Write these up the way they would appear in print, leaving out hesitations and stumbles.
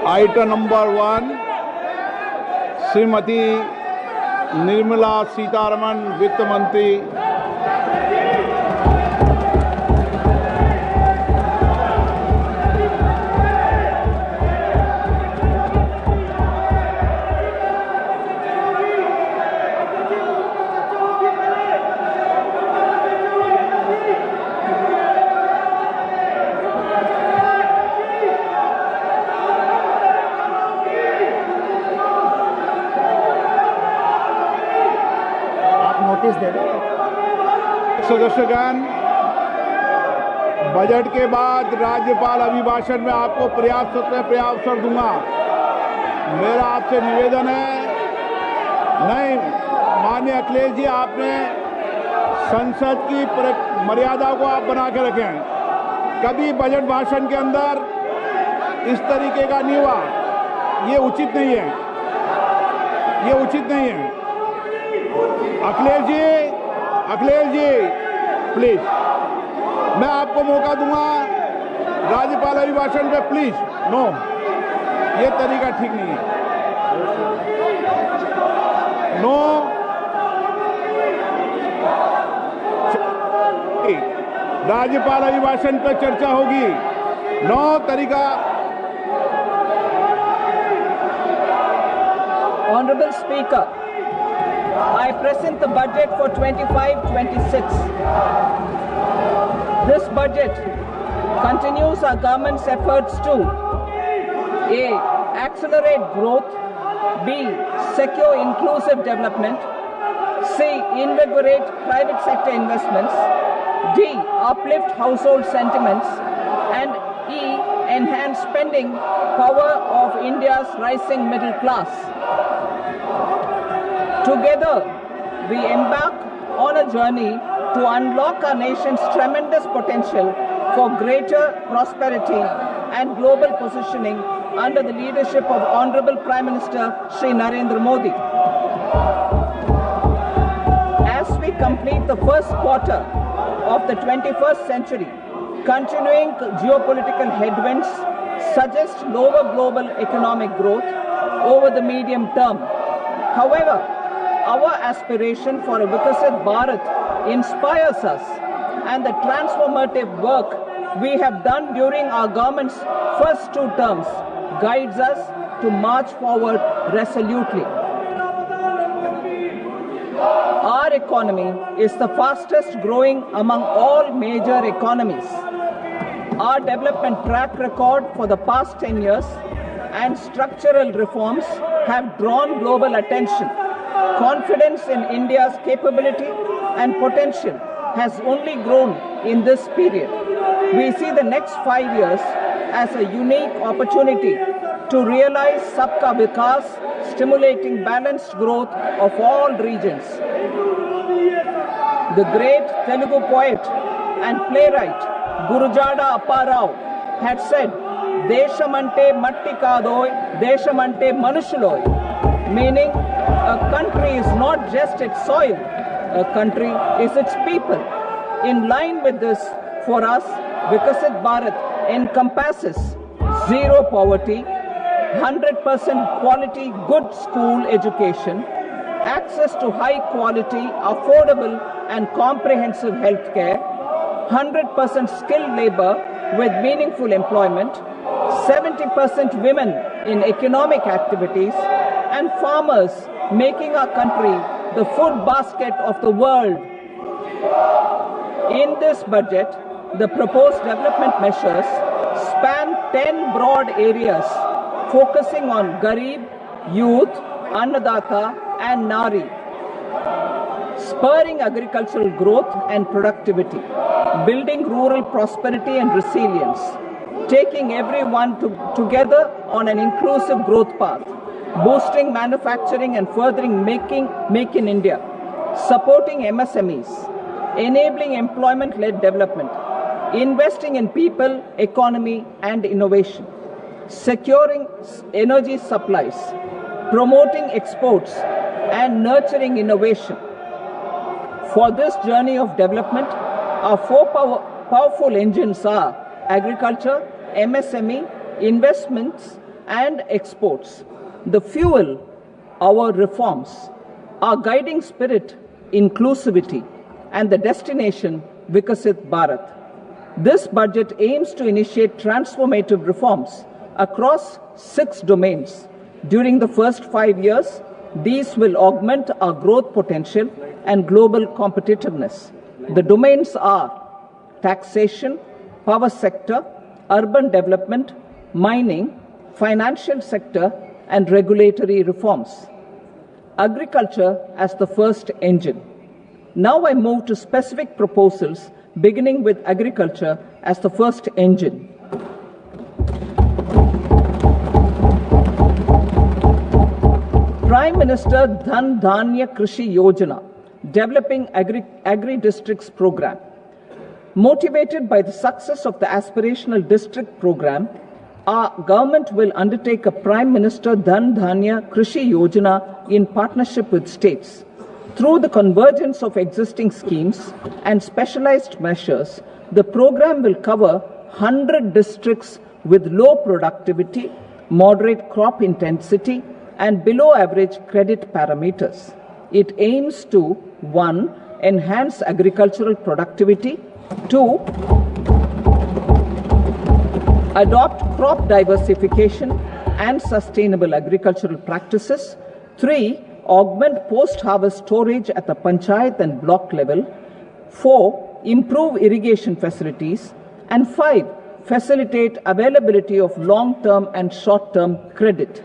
Item number 1 Shrimati Nirmala Sitharaman वित्त मंत्री। सदस्यगण, budget के बाद राज्यपाल अभिभाषण में आपको पर्याप्त अवसर दूंगा। मेरा आपसे निवेदन है, नहीं माननीय अखिलेश जी, आपने संसद की मर्यादा को आप बना के रखें। कभी बजट भाषण के अंदर इस तरीके का नहीं हुआ, ये उचित नहीं है, ये उचित नहीं है। अखिलेश जी प्लीज, मैं आपको मौका दूंगा राज्यपाल अभिभाषण पे, प्लीज। नो, ये तरीका ठीक नहीं है। नो, राज्यपाल अभिभाषण पे चर्चा होगी। नो तरीका। Honorable Speaker, I present the budget for 25-26. This budget continues our government's efforts to A. Accelerate growth, B. Secure inclusive development, C. Invigorate private sector investments, D. Uplift household sentiments, and E. Enhance spending power of India's rising middle class. Together, we embark on a journey to unlock our nation's tremendous potential for greater prosperity and global positioning under the leadership of Honorable Prime Minister Shri Narendra Modi. As we complete the first quarter of the 21st century, continuing geopolitical headwinds suggest lower global economic growth over the medium term. However, our aspiration for a Vikasit Bharat inspires us, and the transformative work we have done during our government's first 2 terms guides us to march forward resolutely. Our economy is the fastest growing among all major economies. Our development track record for the past 10 years and structural reforms have drawn global attention. Confidence in India's capability and potential has only grown in this period. We see the next 5 years as a unique opportunity to realize Sabka Vikas, stimulating balanced growth of all regions. The great Telugu poet and playwright Gurujada Apparao had said, "Deshamante matti kadoy, deshamante manushuloy," meaning a country is not just its soil, a country is its people. In line with this, for us, Vikasit Bharat encompasses zero poverty, 100% quality good school education, access to high quality, affordable and comprehensive health care, 100% skilled labor with meaningful employment, 70% women in economic activities, and farmers making our country the food basket of the world. In this budget, the proposed development measures span 10 broad areas focusing on Garib, youth, Annadata and Nari, spurring agricultural growth and productivity, building rural prosperity and resilience, taking everyone together on an inclusive growth path, boosting manufacturing and furthering Make in India, supporting MSMEs, enabling employment-led development, investing in people, economy and innovation, securing energy supplies, promoting exports and nurturing innovation. For this journey of development, our 4 powerful engines are agriculture, MSME, investments and exports. The fuel, our reforms. Our guiding spirit, inclusivity, and the destination, Vikasit Bharat. This budget aims to initiate transformative reforms across 6 domains. During the first 5 years, these will augment our growth potential and global competitiveness. The domains are taxation, power sector, urban development, mining, financial sector, and regulatory reforms. Agriculture as the first engine. Now I move to specific proposals, beginning with agriculture as the first engine. Prime Minister Dhan Dhanya Krishi Yojana, Developing Agri-Districts Program. Motivated by the success of the Aspirational District Program, our government will undertake a Prime Minister Dhan Dhanya Krishi Yojana in partnership with states. Through the convergence of existing schemes and specialized measures, the program will cover 100 districts with low productivity, moderate crop intensity, and below average credit parameters. It aims to 1. Enhance agricultural productivity, 2. Adopt crop diversification and sustainable agricultural practices, 3. Augment post-harvest storage at the panchayat and block level, 4. Improve irrigation facilities, and 5. Facilitate availability of long-term and short-term credit.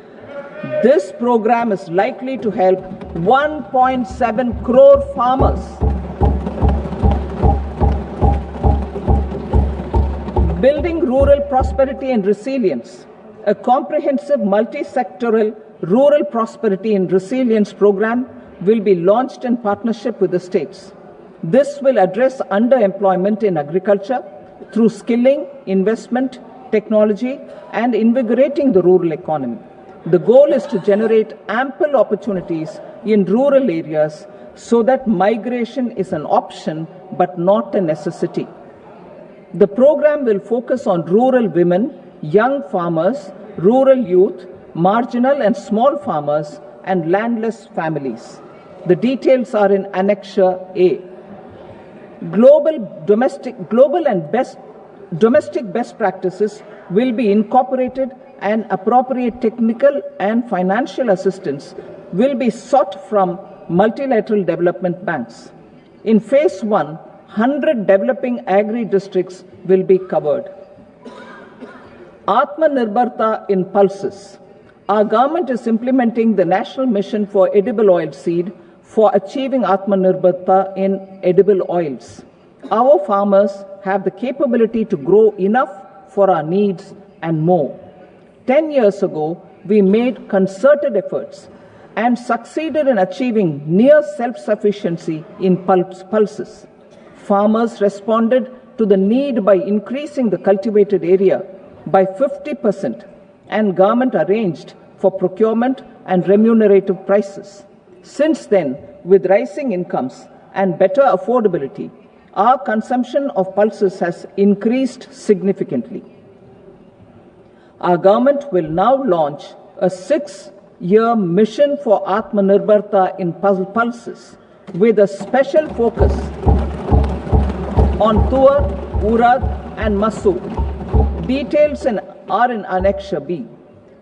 This program is likely to help 1.7 crore farmers. Building rural prosperity and resilience. A comprehensive multi-sectoral rural prosperity and resilience program will be launched in partnership with the states. This will address underemployment in agriculture through skilling, investment, technology, and invigorating the rural economy. The goal is to generate ample opportunities in rural areas so that migration is an option but not a necessity. The program will focus on rural women, young farmers, rural youth, marginal and small farmers, and landless families. The details are in Annexure A. Domestic best practices will be incorporated, and appropriate technical and financial assistance will be sought from multilateral development banks. In Phase 1, 100 developing agri-districts will be covered. Atmanirbharta in pulses. Our government is implementing the National Mission for Edible Oilseed for achieving Atmanirbharta in edible oils. Our farmers have the capability to grow enough for our needs and more. 10 years ago, we made concerted efforts and succeeded in achieving near self-sufficiency in pulses. Farmers responded to the need by increasing the cultivated area by 50%, and government arranged for procurement and remunerative prices. Since then, with rising incomes and better affordability, our consumption of pulses has increased significantly. Our government will now launch a 6-year mission for Atmanirbharta in pulses with a special focus on Tur, Urad and Masoor. Details are in Annexure B.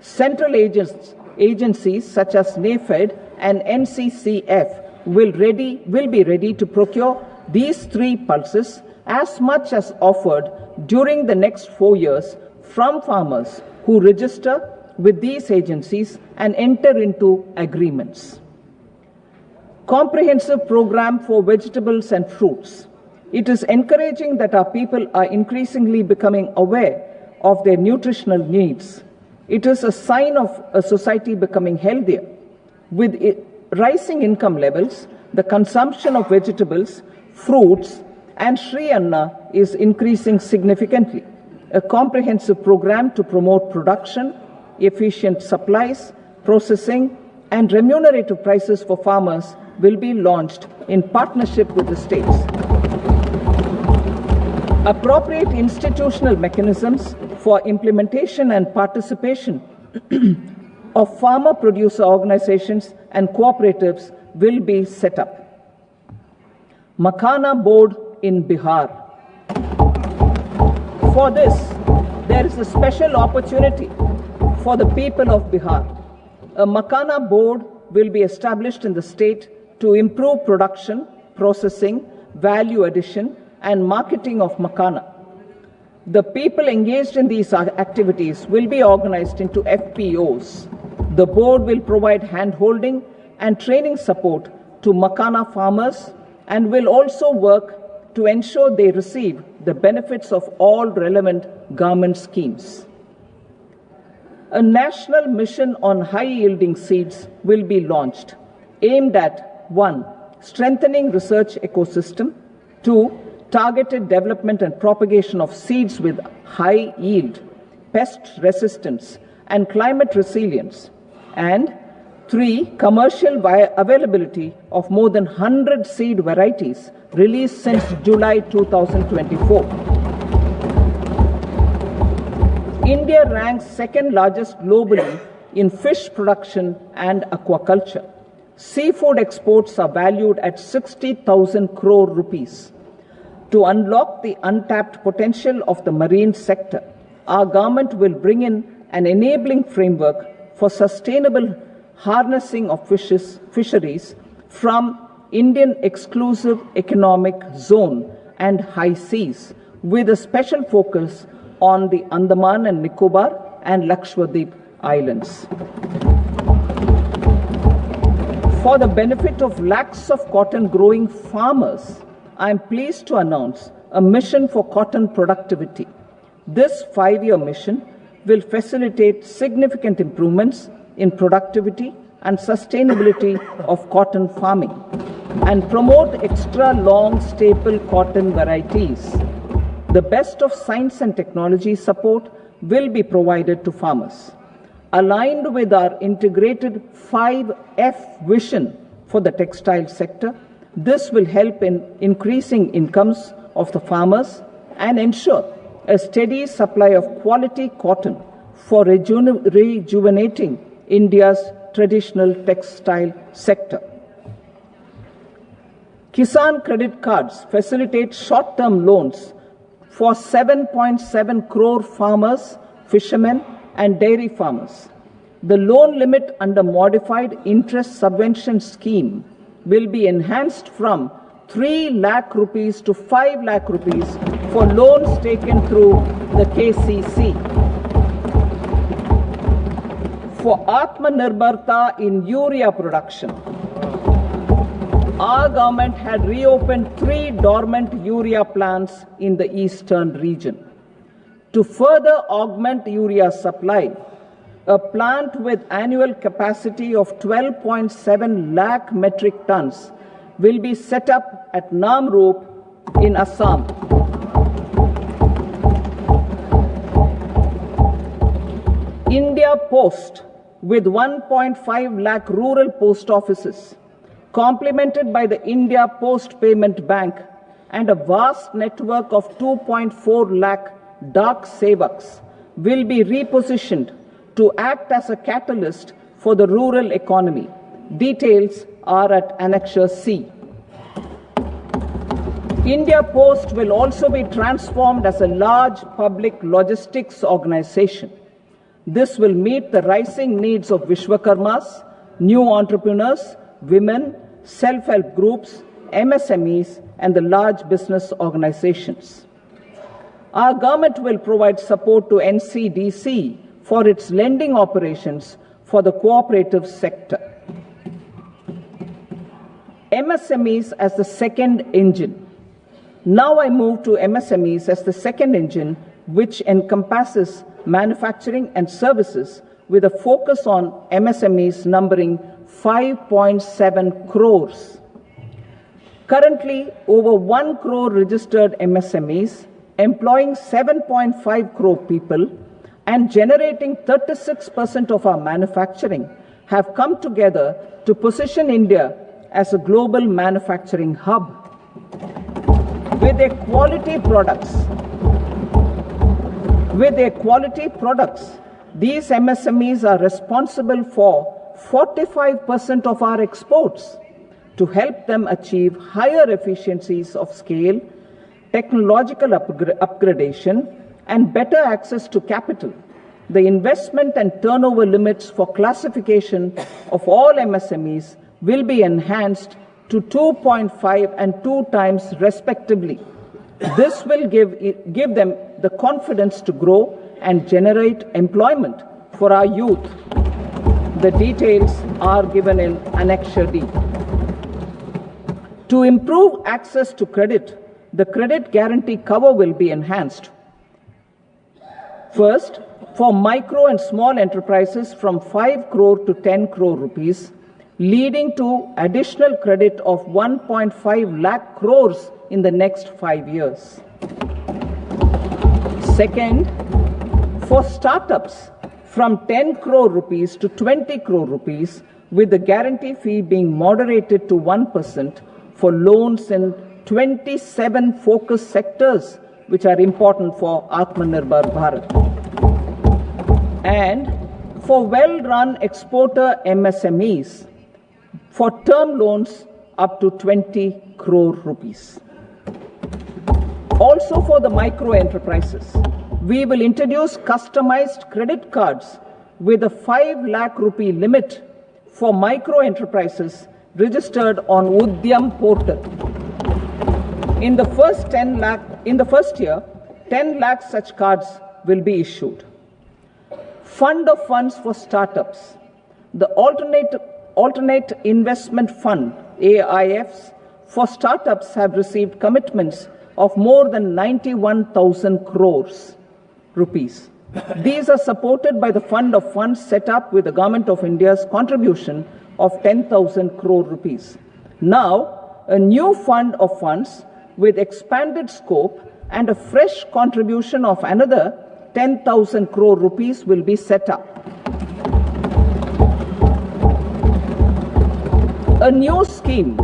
Central agencies such as NAFED and NCCF will be ready to procure these 3 pulses as much as offered during the next 4 years from farmers who register with these agencies and enter into agreements. Comprehensive program for vegetables and fruits. It is encouraging that our people are increasingly becoming aware of their nutritional needs. It is a sign of a society becoming healthier. With rising income levels, the consumption of vegetables, fruits, and Sri Anna is increasing significantly. A comprehensive program to promote production, efficient supplies, processing, and remunerative prices for farmers will be launched in partnership with the states. Appropriate institutional mechanisms for implementation and participation of farmer producer organizations and cooperatives will be set up. Makhana Board in Bihar. For this, there is a special opportunity for the people of Bihar. A Makhana Board will be established in the state to improve production, processing, value addition, and marketing of makhana. The people engaged in these activities will be organized into FPOs. The board will provide hand-holding and training support to makhana farmers and will also work to ensure they receive the benefits of all relevant government schemes. A national mission on high-yielding seeds will be launched, aimed at 1. Strengthening research ecosystem, 2. Targeted development and propagation of seeds with high yield, pest resistance, and climate resilience, and 3. Commercial availability of more than 100 seed varieties released since July 2024. India ranks second largest globally in fish production and aquaculture. Seafood exports are valued at 60,000 crore rupees. To unlock the untapped potential of the marine sector, our government will bring in an enabling framework for sustainable harnessing of fisheries from Indian Exclusive Economic Zone and high seas, with a special focus on the Andaman and Nicobar and Lakshadweep Islands. For the benefit of lakhs of cotton growing farmers, I am pleased to announce a mission for cotton productivity. This 5-year mission will facilitate significant improvements in productivity and sustainability of cotton farming and promote extra long staple cotton varieties. The best of science and technology support will be provided to farmers. Aligned with our integrated 5F vision for the textile sector, this will help in increasing incomes of the farmers and ensure a steady supply of quality cotton for rejuvenating India's traditional textile sector. Kisan credit cards facilitate short-term loans for 7.7 crore farmers, fishermen, and dairy farmers. The loan limit under modified interest subvention scheme will be enhanced from 3 lakh rupees to 5 lakh rupees for loans taken through the KCC. For Atmanirbharta in urea production, our government had reopened 3 dormant urea plants in the eastern region. To further augment urea supply, a plant with annual capacity of 12.7 lakh metric tons will be set up at Namrup in Assam. India Post, with 1.5 lakh rural post offices, complemented by the India Post Payment Bank and a vast network of 2.4 lakh Dak Sevaks, will be repositioned to act as a catalyst for the rural economy. Details are at Annexure C. India Post will also be transformed as a large public logistics organization. This will meet the rising needs of Vishwakarmas, new entrepreneurs, women, self-help groups, MSMEs, and the large business organizations. Our government will provide support to NCDC for its lending operations for the cooperative sector. MSMEs as the second engine. Now I move to MSMEs as the second engine, which encompasses manufacturing and services with a focus on MSMEs numbering 5.7 crores. Currently, over 1 crore registered MSMEs, employing 7.5 crore people and generating 36% of our manufacturing, have come together to position India as a global manufacturing hub. With their quality products, These MSMEs are responsible for 45% of our exports. To help them achieve higher efficiencies of scale, technological upgradation, and better access to capital, the investment and turnover limits for classification of all MSMEs will be enhanced to 2.5 and 2 times respectively. This will give them the confidence to grow and generate employment for our youth. The details are given in Annexure D. To improve access to credit, the credit guarantee cover will be enhanced. First, for micro and small enterprises from 5 crore to 10 crore rupees, leading to additional credit of 1.5 lakh crores in the next 5 years. Second, for startups from 10 crore rupees to 20 crore rupees, with the guarantee fee being moderated to 1% for loans in 27 focus sectors which are important for Atmanirbhar Bharat. And for well-run exporter MSMEs, for term loans up to 20 crore rupees. Also for the micro enterprises, we will introduce customized credit cards with a 5 lakh rupee limit for micro enterprises registered on Udyam portal. In the first year, 10 lakh such cards will be issued. Fund of funds for startups. The alternate investment fund, AIFs, for startups have received commitments of more than 91,000 crores rupees. These are supported by the fund of funds set up with the Government of India's contribution of 10,000 crore rupees. Now, a new fund of funds with expanded scope and a fresh contribution of another 10,000 crore rupees will be set up. A new scheme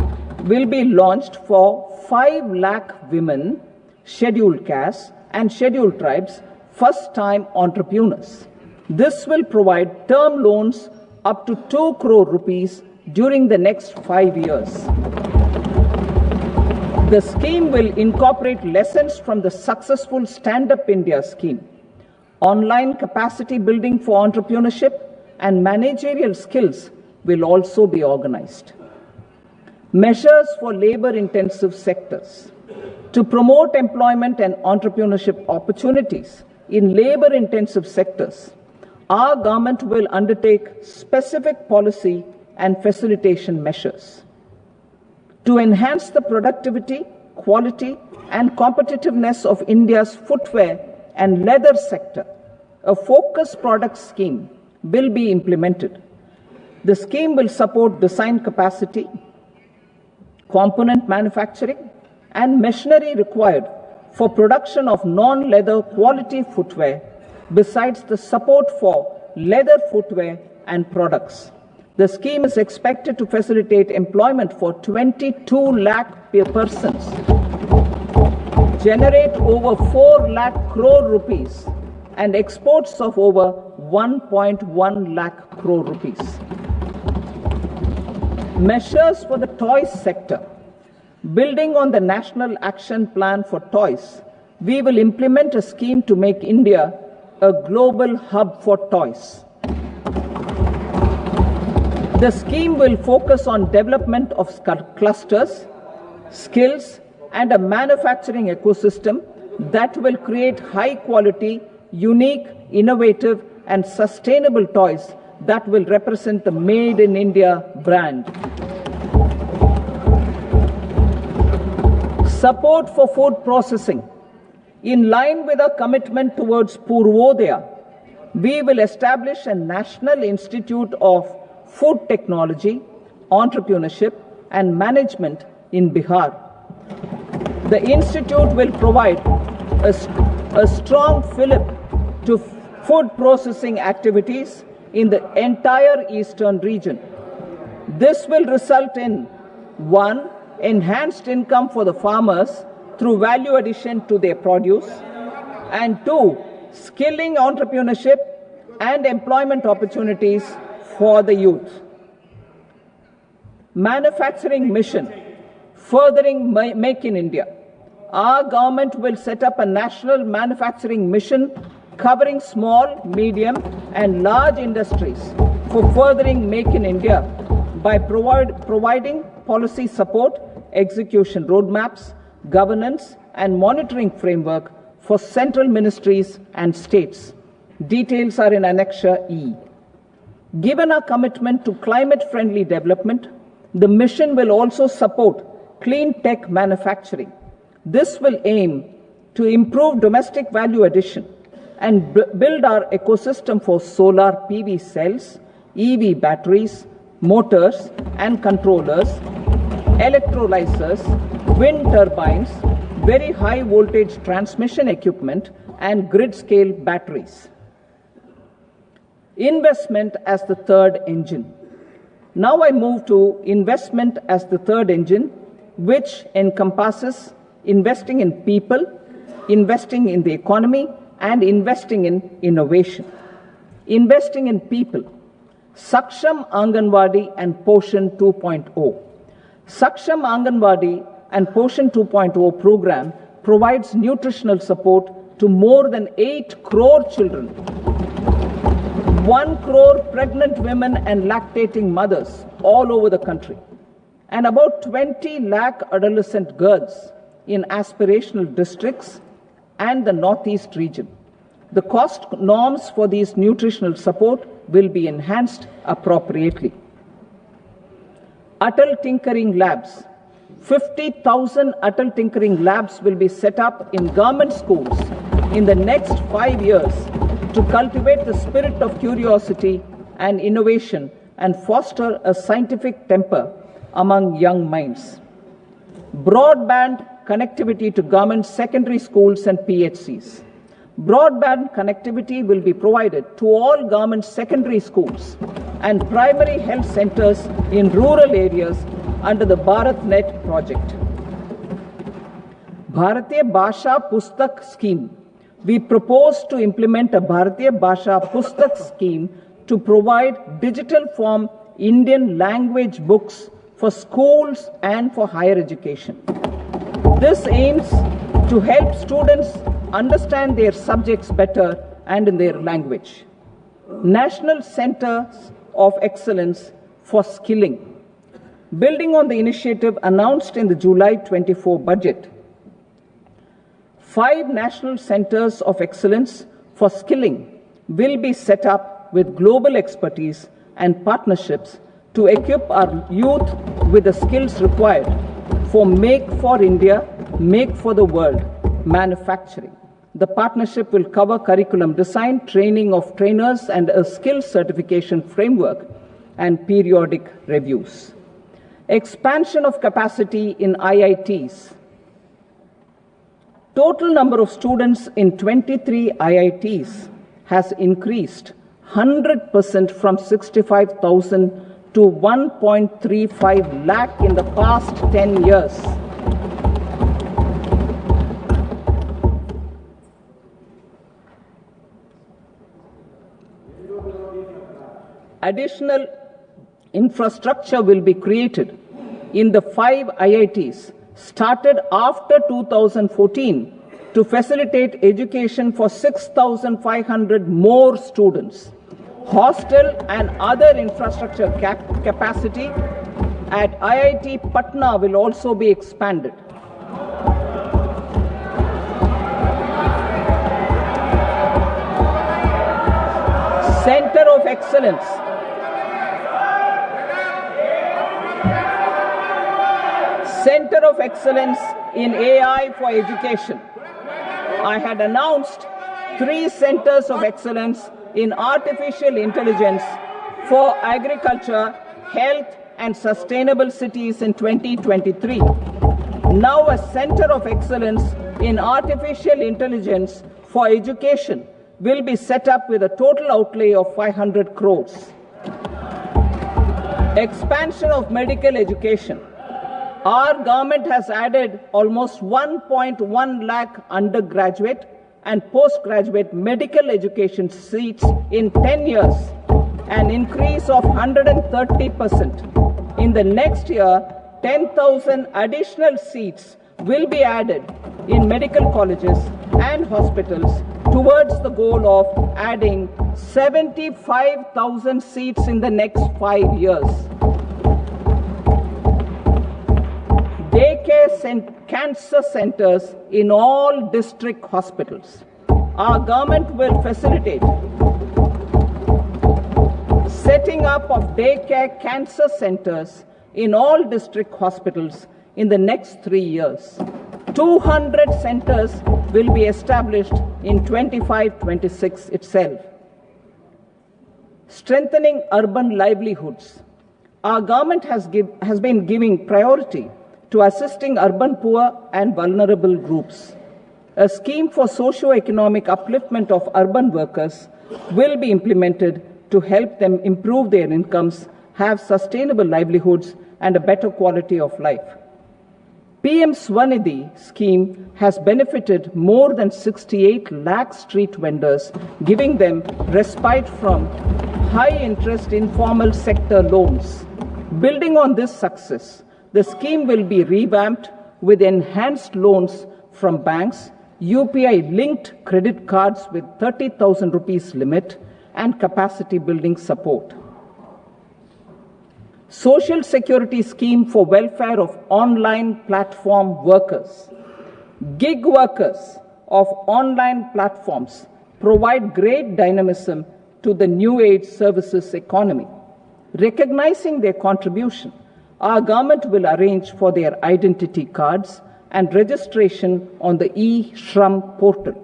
will be launched for 5 lakh women, scheduled castes and scheduled tribes, first-time entrepreneurs. This will provide term loans up to 2 crore rupees during the next 5 years. The scheme will incorporate lessons from the successful Stand Up India scheme. Online capacity building for entrepreneurship and managerial skills will also be organized. Measures for labor-intensive sectors. To promote employment and entrepreneurship opportunities in labor-intensive sectors, our government will undertake specific policy and facilitation measures. To enhance the productivity, quality, and competitiveness of India's footwear and leather sector, a focus product scheme will be implemented. The scheme will support design capacity, component manufacturing, and machinery required for production of non-leather quality footwear, besides the support for leather footwear and products. The scheme is expected to facilitate employment for 22 lakh persons, generate over 4 lakh crore rupees, and exports of over 1.1 lakh crore rupees. Measures for the toys sector. Building on the National Action Plan for Toys, we will implement a scheme to make India a global hub for toys. The scheme will focus on development of clusters, skills, and a manufacturing ecosystem that will create high-quality, unique, innovative, and sustainable toys that will represent the Made in India brand. Support for food processing. In line with our commitment towards Purvodaya, we will establish a National Institute of Food Technology, Entrepreneurship and Management in Bihar. The institute will provide a strong fillip to food processing activities in the entire eastern region. This will result in 1. Enhanced income for the farmers through value addition to their produce, and 2. Skilling entrepreneurship and employment opportunities for the youth. Manufacturing mission, furthering Make in India. Our government will set up a national manufacturing mission covering small, medium and large industries for furthering Make in India by providing policy support, execution roadmaps, governance and monitoring framework for central ministries and states. Details are in Annexure E. Given our commitment to climate-friendly development, the mission will also support clean tech manufacturing. This will aim to improve domestic value addition and build our ecosystem for solar PV cells, EV batteries, motors and controllers, electrolyzers, wind turbines, very high voltage transmission equipment and grid-scale batteries. Investment as the third engine. Now I move to investment as the third engine, which encompasses investing in people, investing in the economy, and investing in innovation. Investing in people. Saksham Anganwadi and Poshan 2.0. Saksham Anganwadi and Poshan 2.0 program provides nutritional support to more than 8 crore children, 1 crore pregnant women and lactating mothers all over the country, and about 20 lakh adolescent girls in aspirational districts and the Northeast region. The cost norms for these nutritional support will be enhanced appropriately. Atal Tinkering Labs. 50,000 Atal Tinkering Labs will be set up in government schools in the next 5 years to cultivate the spirit of curiosity and innovation and foster a scientific temper among young minds. Broadband connectivity to government secondary schools and PHCs. Broadband connectivity will be provided to all government secondary schools and primary health centers in rural areas under the BharatNet project. Bharatiya Bhasha Pustak Scheme. We propose to implement a Bharatiya Bhasha Pustak scheme to provide digital form Indian language books for schools and for higher education. This aims to help students understand their subjects better and in their language. National Centers of Excellence for Skilling. Building on the initiative announced in the July 24 budget, 5 national centers of excellence for skilling will be set up with global expertise and partnerships to equip our youth with the skills required for Make for India, Make for the World manufacturing. The partnership will cover curriculum design, training of trainers, and a skills certification framework and periodic reviews. Expansion of capacity in IITs. Total number of students in 23 IITs has increased 100% from 65,000 to 1.35 lakh in the past 10 years. Additional infrastructure will be created in the 5 IITs started after 2014 to facilitate education for 6,500 more students. Hostel and other infrastructure capacity at IIT Patna will also be expanded. Center of Excellence. Center of Excellence in AI for Education. I had announced 3 centers of excellence in artificial intelligence for agriculture, health and sustainable cities in 2023. Now a center of excellence in artificial intelligence for education will be set up with a total outlay of 500 crores. Expansion of medical education. Our government has added almost 1.1 lakh undergraduate and postgraduate medical education seats in 10 years, an increase of 130%. In the next year, 10,000 additional seats will be added in medical colleges and hospitals towards the goal of adding 75,000 seats in the next 5 years. Daycare cancer centers in all district hospitals. Our government will facilitate setting up of daycare cancer centers in all district hospitals in the next 3 years. 200 centers will be established in 25-26 itself. Strengthening urban livelihoods. Our government has been giving priority to assisting urban poor and vulnerable groups. A scheme for socio-economic upliftment of urban workers will be implemented to help them improve their incomes, have sustainable livelihoods, and a better quality of life. PM Swanidhi scheme has benefited more than 68 lakh street vendors, giving them respite from high-interest informal sector loans. Building on this success, the scheme will be revamped with enhanced loans from banks, UPI-linked credit cards with 30,000 rupees limit, and capacity building support. Social Security Scheme for welfare of online platform workers. Gig workers of online platforms provide great dynamism to the new age services economy. Recognizing their contribution, our government will arrange for their identity cards and registration on the e-Shram portal.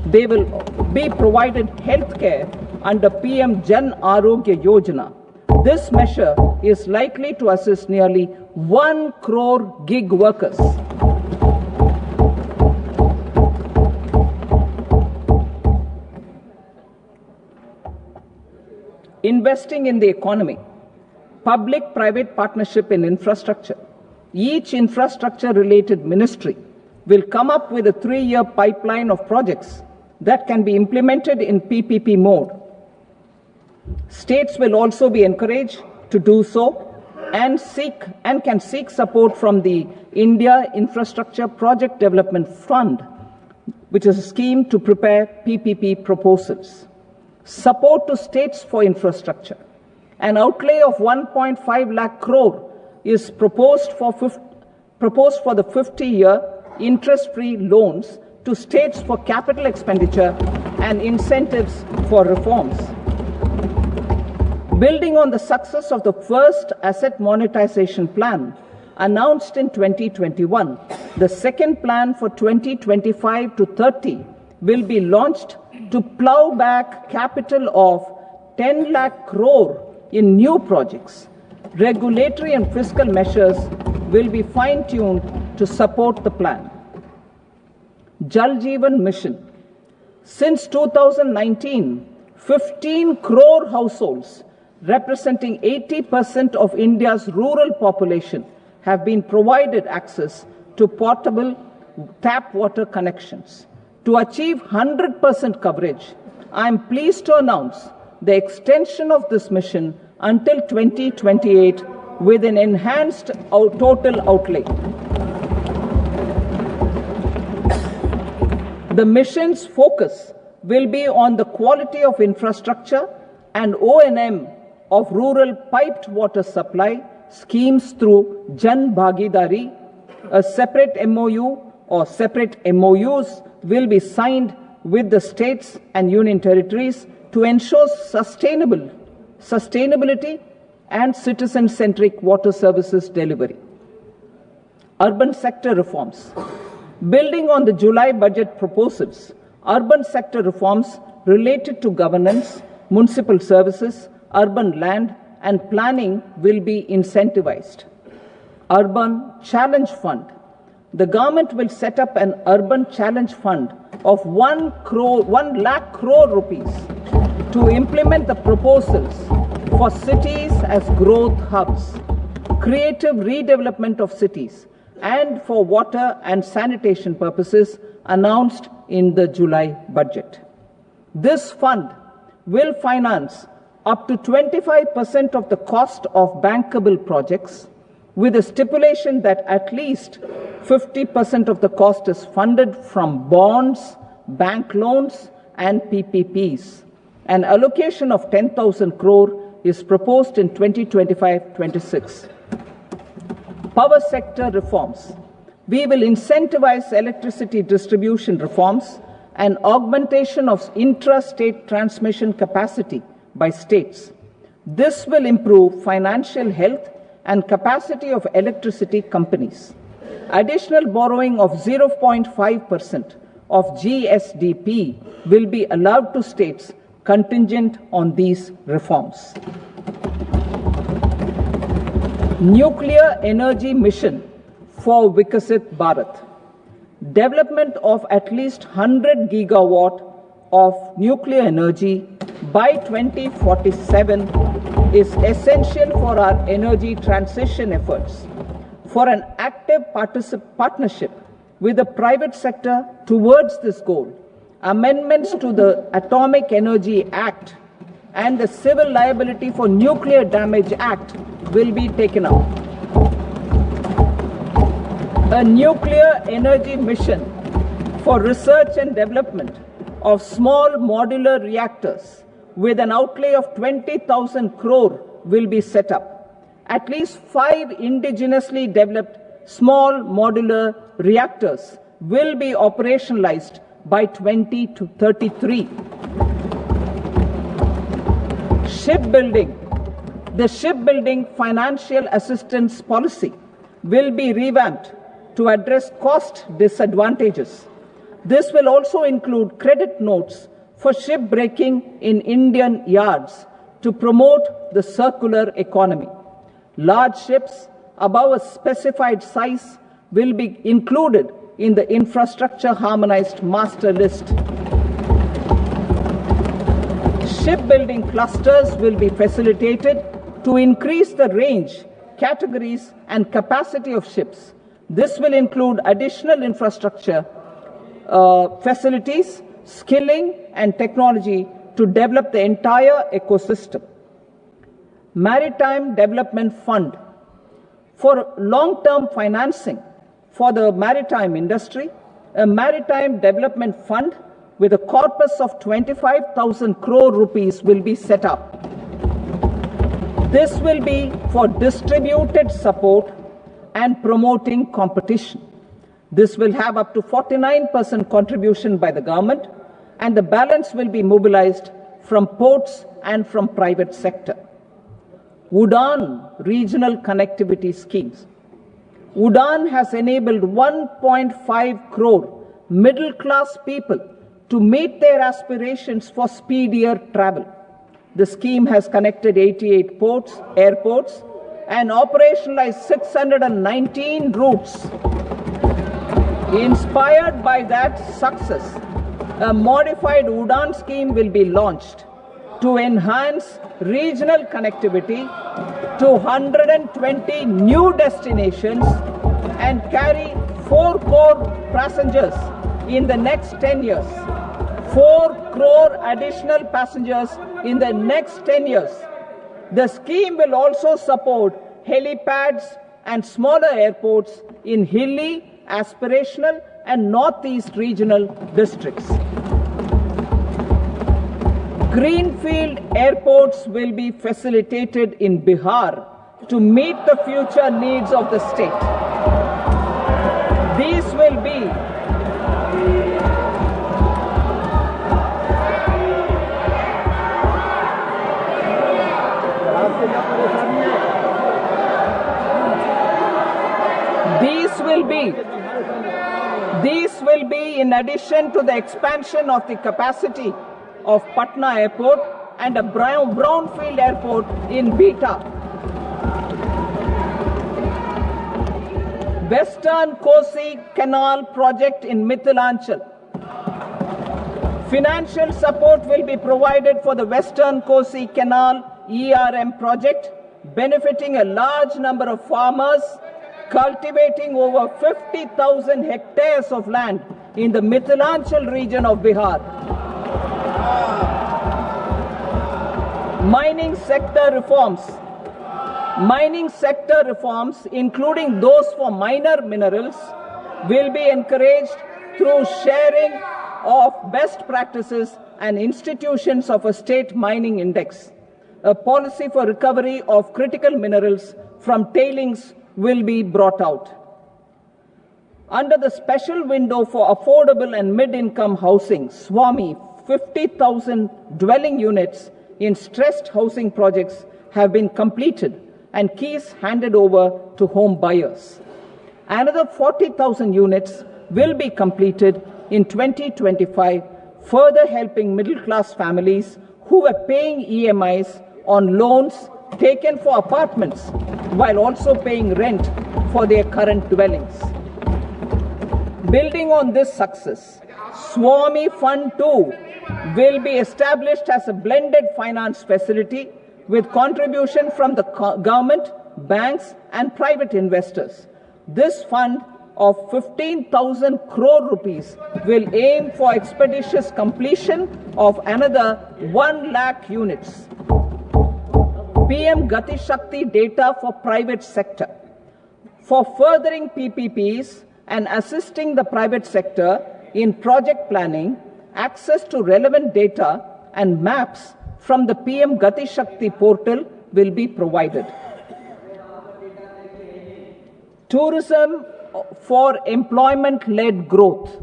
They will be provided healthcare under PM Jan Arogya Yojana. This measure is likely to assist nearly 1 crore gig workers. Investing in the economy. Public-private partnership in infrastructure. Each infrastructure-related ministry will come up with a 3-year pipeline of projects that can be implemented in PPP mode. States will also be encouraged to do so and can seek support from the India Infrastructure Project Development Fund, which is a scheme to prepare PPP proposals. Support to states for infrastructure. An outlay of 1.5 lakh crore is proposed for the 50-year interest-free loans to states for capital expenditure and incentives for reforms. Building on the success of the first asset monetization plan announced in 2021, the second plan for 2025 to 30 will be launched to plow back capital of 10 lakh crore in new projects. Regulatory and fiscal measures will be fine-tuned to support the plan. Jal Jeevan Mission. Since 2019, 15 crore households representing 80% of India's rural population have been provided access to portable tap water connections. To achieve 100% coverage, I am pleased to announce the extension of this mission until 2028 with an enhanced total outlay. The mission's focus will be on the quality of infrastructure and O&M of rural piped water supply schemes through Jan Bhagidari. A separate MOU or separate MOUs will be signed with the states and union territories to ensure sustainability and citizen-centric water services delivery. Urban sector reforms. Building on the July budget proposals, urban sector reforms related to governance, municipal services, urban land and planning will be incentivized. Urban Challenge Fund. The government will set up an Urban Challenge Fund of 1 lakh crore rupees to implement the proposals for cities as growth hubs, creative redevelopment of cities, and for water and sanitation purposes announced in the July budget. This fund will finance up to 25% of the cost of bankable projects, with a stipulation that at least 50% of the cost is funded from bonds, bank loans, and PPPs. An allocation of 10,000 crore is proposed in 2025-26. Power sector reforms. We will incentivize electricity distribution reforms and augmentation of intra-state transmission capacity by states. This will improve financial health and capacity of electricity companies. Additional borrowing of 0.5% of GSDP will be allowed to states contingent on these reforms. Nuclear energy mission for Vikasit Bharat. Development of at least 100 gigawatt of nuclear energy by 2047 is essential for our energy transition efforts. For an active partnership with the private sector towards this goal, amendments to the Atomic Energy Act and the Civil Liability for Nuclear Damage Act will be taken up. A nuclear energy mission for research and development of small modular reactors with an outlay of 20,000 crore will be set up. At least 5 indigenously developed small modular reactors will be operationalized by 2033. Shipbuilding. The shipbuilding financial assistance policy will be revamped to address cost disadvantages. This will also include credit notes for shipbreaking in Indian yards to promote the circular economy. Large ships above a specified size will be included in the infrastructure harmonized master list. Shipbuilding clusters will be facilitated to increase the range, categories, and capacity of ships. This will include additional infrastructure, facilities, skilling, and technology to develop the entire ecosystem. Maritime Development Fund. For long-term financing for the maritime industry, a Maritime Development Fund with a corpus of 25,000 crore rupees will be set up. This will be for distributed support and promoting competition. This will have up to 49% contribution by the government, and the balance will be mobilized from ports and from private sector. UDAN regional connectivity schemes. UDAN has enabled 1.5 crore middle-class people to meet their aspirations for speedier travel. The scheme has connected 88 airports, and operationalized 619 routes. Inspired by that success, a modified UDAN scheme will be launched to enhance regional connectivity to 120 new destinations and carry 4 crore passengers in the next 10 years. 4 crore additional passengers in the next 10 years. The scheme will also support helipads and smaller airports in hilly, aspirational, and northeast regional districts. Greenfield airports will be facilitated in Bihar to meet the future needs of the state. These will be in addition to the expansion of the capacity of Patna Airport and a brownfield airport in Beta. Western Kosi Canal project in Mithilanchal. Financial support will be provided for the Western Kosi Canal ERM project, benefiting a large number of farmers cultivating over 50,000 hectares of land in the Mithilanchal region of Bihar. Mining sector reforms, including those for minor minerals, will be encouraged through sharing of best practices and institutions of a state mining index. A policy for recovery of critical minerals from tailings will be brought out. Under the special window for affordable and mid-income housing, SWAMI, 50,000 dwelling units in stressed housing projects have been completed and keys handed over to home buyers. Another 40,000 units will be completed in 2025, further helping middle-class families who were paying EMIs on loans taken for apartments while also paying rent for their current dwellings. Building on this success, SWAMI Fund 2 will be established as a blended finance facility with contribution from the government, banks and private investors. This fund of 15,000 crore rupees will aim for expeditious completion of another 1 lakh units. PM Gati Shakti data for private sector. For furthering PPPs and assisting the private sector in project planning, access to relevant data and maps from the PM Gati Shakti portal will be provided. Tourism for employment-led growth.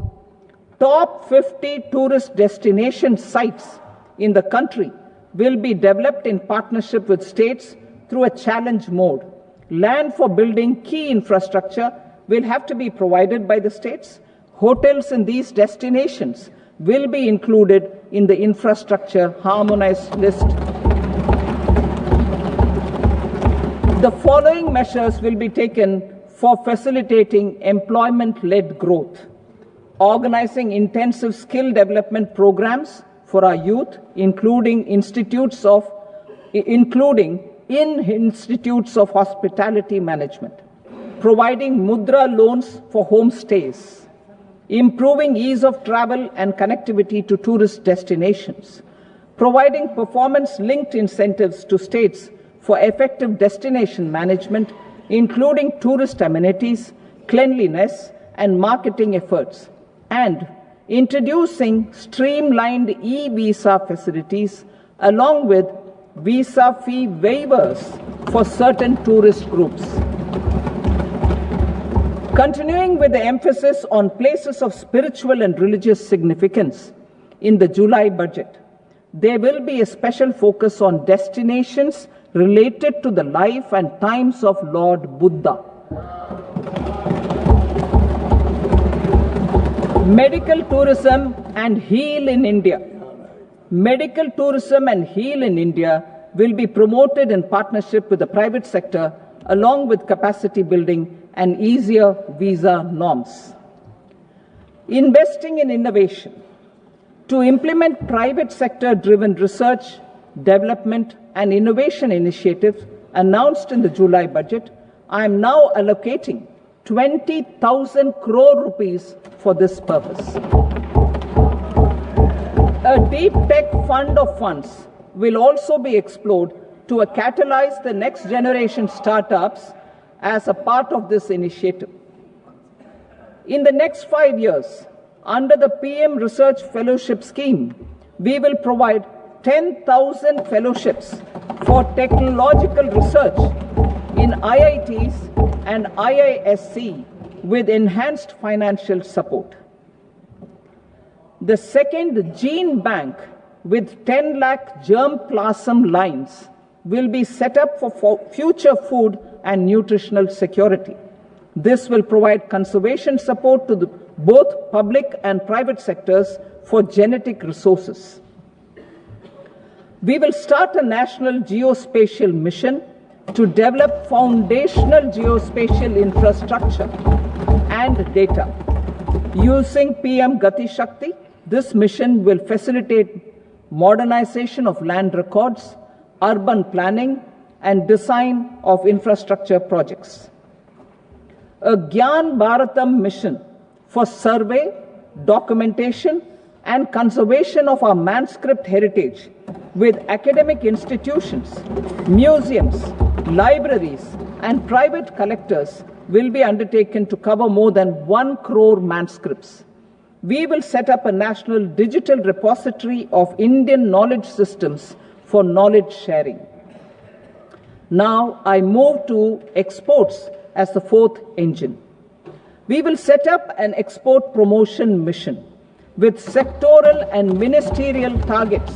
Top 50 tourist destination sites in the country will be developed in partnership with states through a challenge mode. Land for building key infrastructure will have to be provided by the states. Hotels in these destinations will be included in the infrastructure harmonized list. The following measures will be taken for facilitating employment-led growth. Organizing intensive skill development programs for our youth, including in institutes of hospitality management. Providing mudra loans for homestays. Improving ease of travel and connectivity to tourist destinations. Providing performance-linked incentives to states for effective destination management, including tourist amenities, cleanliness, and marketing efforts, and introducing streamlined e-visa facilities along with visa fee waivers for certain tourist groups. Continuing with the emphasis on places of spiritual and religious significance in the July budget, there will be a special focus on destinations related to the life and times of Lord Buddha. Medical tourism and heal in India. Medical tourism and heal in India will be promoted in partnership with the private sector along with capacity building and easier visa norms. Investing in innovation. To implement private sector-driven research, development and innovation initiatives announced in the July budget, I am now allocating 20,000 crore rupees for this purpose. A deep tech fund of funds will also be explored to catalyze the next generation startups as a part of this initiative. In the next 5 years, under the PM Research Fellowship Scheme, we will provide 10,000 fellowships for technological research in IITs and IISc with enhanced financial support. The second gene bank with 10 lakh germplasm lines will be set up for future food and nutritional security. This will provide conservation support to both public and private sectors for genetic resources. We will start a national geospatial mission to develop foundational geospatial infrastructure and data. Using PM Gati Shakti, this mission will facilitate modernization of land records, urban planning, and design of infrastructure projects. A Gyan Bharatam mission for survey, documentation, and conservation of our manuscript heritage with academic institutions, museums, libraries, and private collectors will be undertaken to cover more than 1 crore manuscripts. We will set up a national digital repository of Indian knowledge systems for knowledge sharing. Now I move to exports as the fourth engine. We will set up an export promotion mission with sectoral and ministerial targets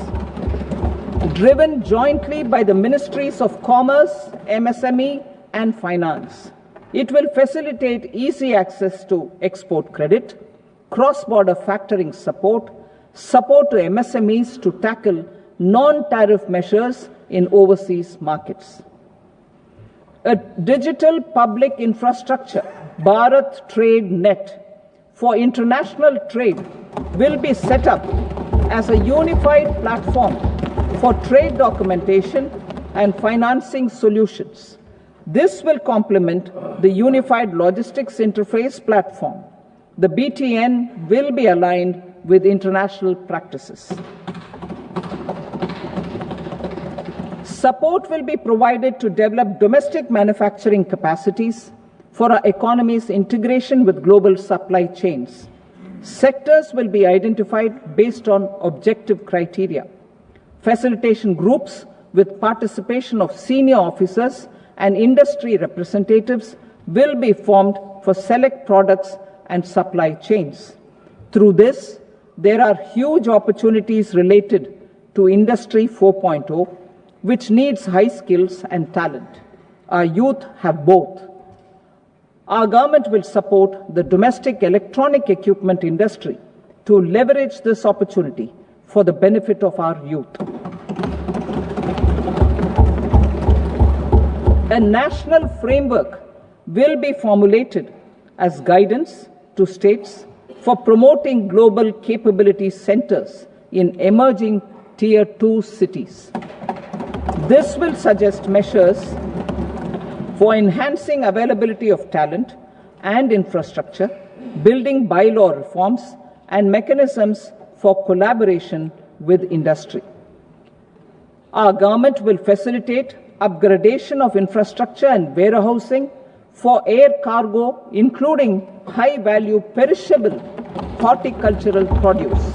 driven jointly by the Ministries of Commerce, MSME, and Finance. It will facilitate easy access to export credit, cross-border factoring support, support to MSMEs to tackle non-tariff measures in overseas markets. A digital public infrastructure, Bharat Trade Net, for international trade will be set up as a unified platform for trade documentation and financing solutions. This will complement the Unified Logistics Interface platform. The BTN will be aligned with international practices. Support will be provided to develop domestic manufacturing capacities for our economy's integration with global supply chains. Sectors will be identified based on objective criteria. Facilitation groups with participation of senior officers and industry representatives will be formed for select products and supply chains. Through this, there are huge opportunities related to Industry 4.0, which needs high skills and talent. Our youth have both. Our government will support the domestic electronic equipment industry to leverage this opportunity for the benefit of our youth. A national framework will be formulated as guidance to states for promoting global capability centers in emerging Tier 2 cities. This will suggest measures for enhancing availability of talent and infrastructure, building bylaw reforms, and mechanisms for collaboration with industry. Our government will facilitate upgradation of infrastructure and warehousing for air cargo, including high-value perishable horticultural produce.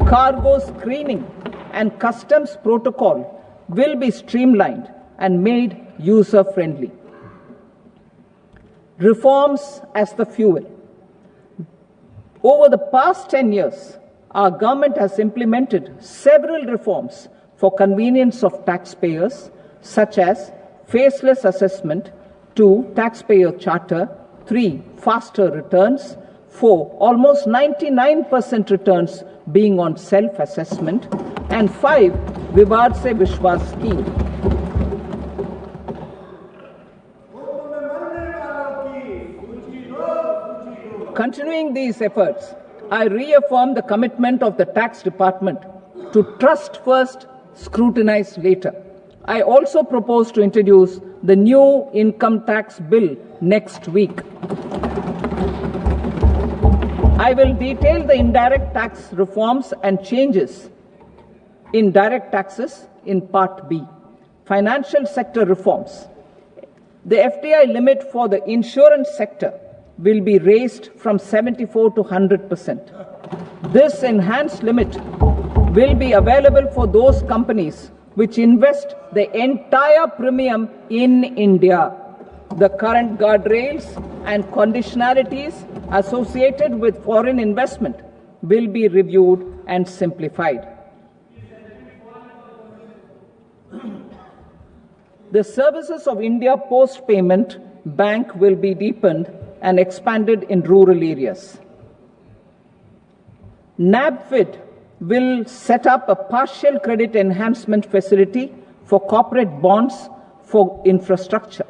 Cargo screening and customs protocol will be streamlined and made user-friendly. Reforms as the fuel. Over the past 10 years, our government has implemented several reforms for convenience of taxpayers, such as faceless assessment, 2, taxpayer charter, 3, faster returns, 4, almost 99% returns being on self-assessment, and 5, Vivad Se Vishwas scheme. Continuing these efforts, I reaffirm the commitment of the tax department to trust first, scrutinize later. I also propose to introduce the new income tax bill next week. I will detail the indirect tax reforms and changes in direct taxes in Part B. Financial sector reforms. The FDI limit for the insurance sector will be raised from 74 to 100%. This enhanced limit will be available for those companies which invest the entire premium in India. The current guardrails and conditionalities associated with foreign investment will be reviewed and simplified. The services of India Post Payment Bank will be deepened and expanded in rural areas. NABFID will set up a partial credit enhancement facility for corporate bonds for infrastructure.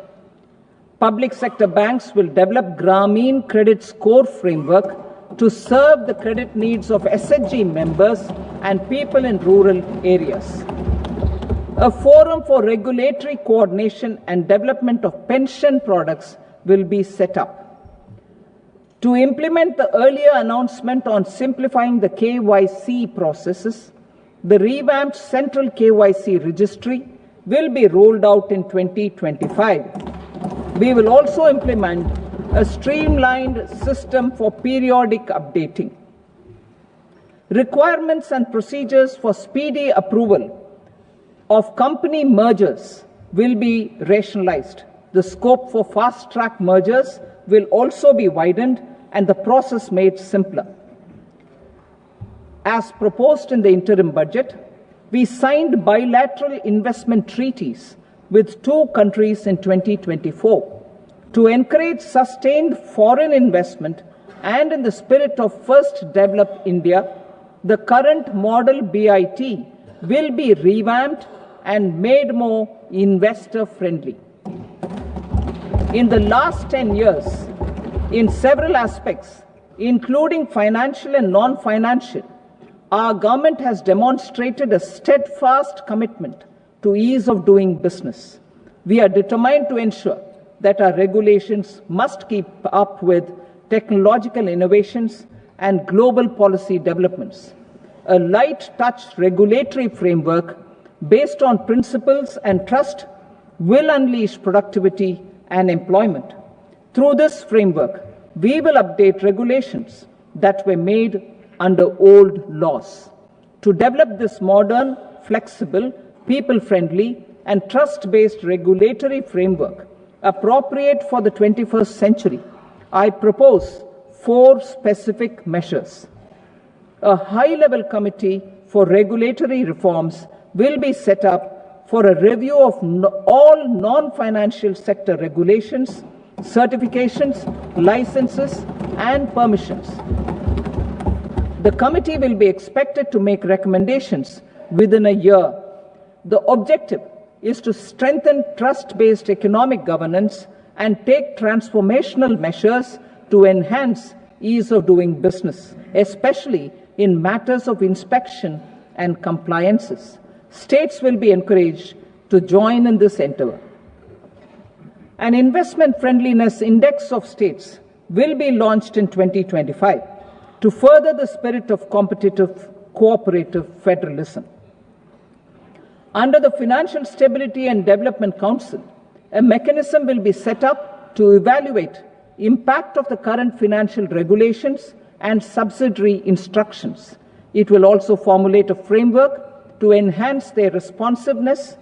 Public sector banks will develop Grameen Credit Score framework to serve the credit needs of SHG members and people in rural areas. A forum for regulatory coordination and development of pension products will be set up. To implement the earlier announcement on simplifying the KYC processes, the revamped Central KYC Registry will be rolled out in 2025. We will also implement a streamlined system for periodic updating. Requirements and procedures for speedy approval of company mergers will be rationalized. The scope for fast-track mergers will also be widened and the process made simpler. As proposed in the interim budget, we signed bilateral investment treaties with 2 countries in 2024 to encourage sustained foreign investment, and in the spirit of First Develop India, the current model BIT will be revamped and made more investor-friendly. In the last 10 years, in several aspects, including financial and non-financial, our government has demonstrated a steadfast commitment to ease of doing business. We are determined to ensure that our regulations must keep up with technological innovations and global policy developments. A light-touch regulatory framework based on principles and trust will unleash productivity and employment. Through this framework, we will update regulations that were made under old laws. To develop this modern, flexible, people-friendly, and trust-based regulatory framework appropriate for the 21st century, I propose 4 specific measures. A high-level committee for regulatory reforms will be set up for a review of all non-financial sector regulations, certifications, licenses, and permissions. The committee will be expected to make recommendations within a year. The objective is to strengthen trust-based economic governance and take transformational measures to enhance ease of doing business, especially in matters of inspection and compliances. States will be encouraged to join in this endeavor. An investment friendliness index of states will be launched in 2025 to further the spirit of competitive, cooperative federalism. Under the Financial Stability and Development Council, a mechanism will be set up to evaluate impact of the current financial regulations and subsidiary instructions. It will also formulate a framework to enhance their responsiveness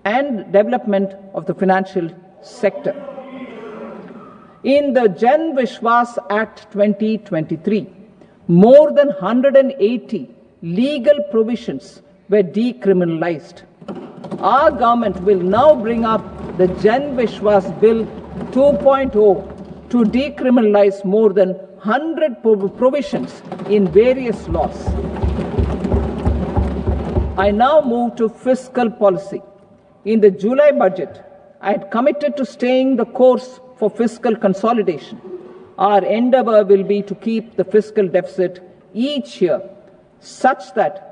and development of the financial sector. In the Jan Vishwas Act 2023, more than 180 legal provisions were decriminalized. Our government will now bring up the Jan Vishwas Bill 2.0 to decriminalize more than 100 provisions in various laws. I now move to fiscal policy. In the July budget, I had committed to staying the course for fiscal consolidation. Our endeavor will be to keep the fiscal deficit each year such that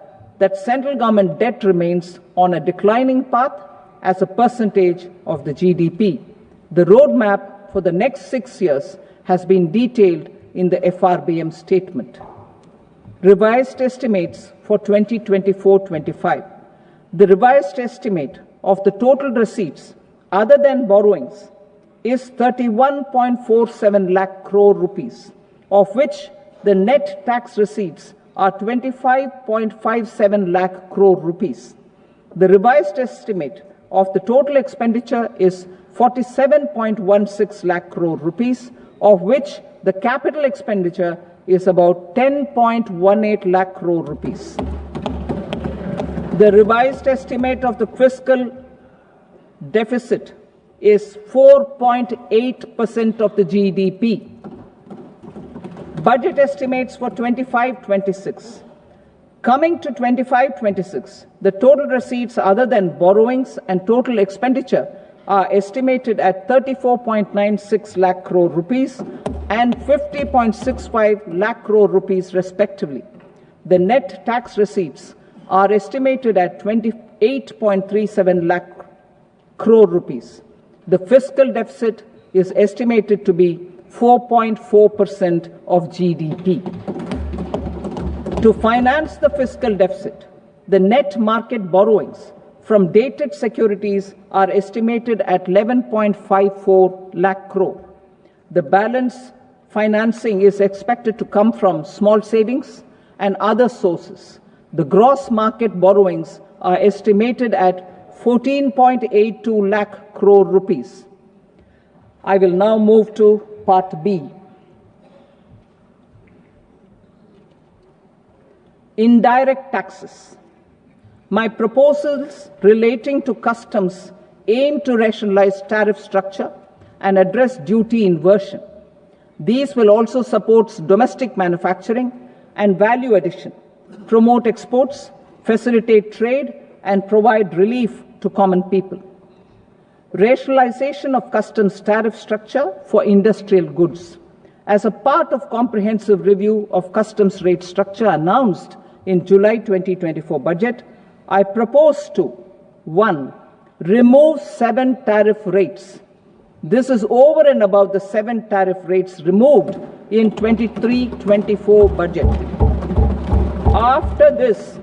central government debt remains on a declining path as a percentage of the GDP. The roadmap for the next 6 years has been detailed in the FRBM statement. Revised estimates for 2024-25. The revised estimate of the total receipts other than borrowings is 31.47 lakh crore rupees, of which the net tax receipts are 25.57 lakh crore rupees. The revised estimate of the total expenditure is 47.16 lakh crore rupees, of which the capital expenditure is about 10.18 lakh crore rupees. The revised estimate of the fiscal deficit is 4.8% of the GDP. Budget estimates for 25-26. Coming to 25-26, the total receipts other than borrowings and total expenditure are estimated at 34.96 lakh crore rupees and 50.65 lakh crore rupees respectively. The net tax receipts are estimated at 28.37 lakh crore rupees. The fiscal deficit is estimated to be 4.4% of GDP. To finance the fiscal deficit, the net market borrowings from dated securities are estimated at 11.54 lakh crore. The balance financing is expected to come from small savings and other sources. The gross market borrowings are estimated at 14.82 lakh crore rupees. I will now move to Part B. Indirect taxes. My proposals relating to customs aim to rationalize tariff structure and address duty inversion. These will also support domestic manufacturing and value addition, promote exports, facilitate trade, and provide relief to common people. Rationalization of customs tariff structure for industrial goods. As a part of comprehensive review of customs rate structure announced in July 2024 budget, I propose to 1. Remove 7 tariff rates. This is over and above the 7 tariff rates removed in 23-24 budget. After this,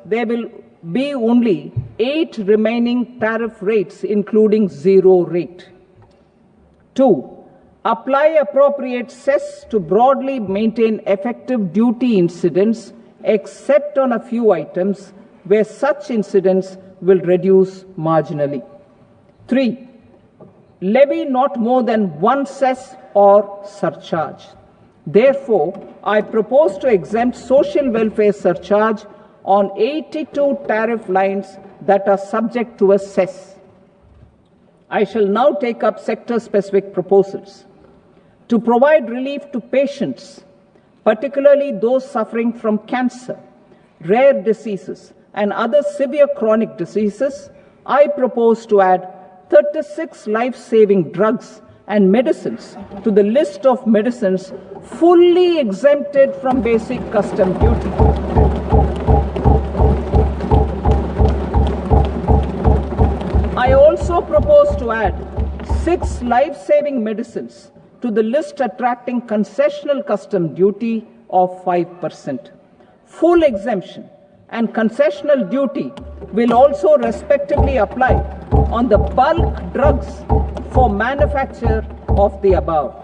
there will be only 8 remaining tariff rates, including 0 rate. 2. Apply appropriate cess to broadly maintain effective duty incidence, except on a few items where such incidence will reduce marginally. 3. Levy not more than 1 cess or surcharge. Therefore, I propose to exempt social welfare surcharge on 82 tariff lines that are subject to a cess. I shall now take up sector-specific proposals. To provide relief to patients, particularly those suffering from cancer, rare diseases, and other severe chronic diseases, I propose to add 36 life-saving drugs and medicines to the list of medicines fully exempted from basic custom duty. I also propose to add 6 life-saving medicines to the list attracting concessional custom duty of 5%. Full exemption and concessional duty will also respectively apply on the bulk drugs for manufacture of the above.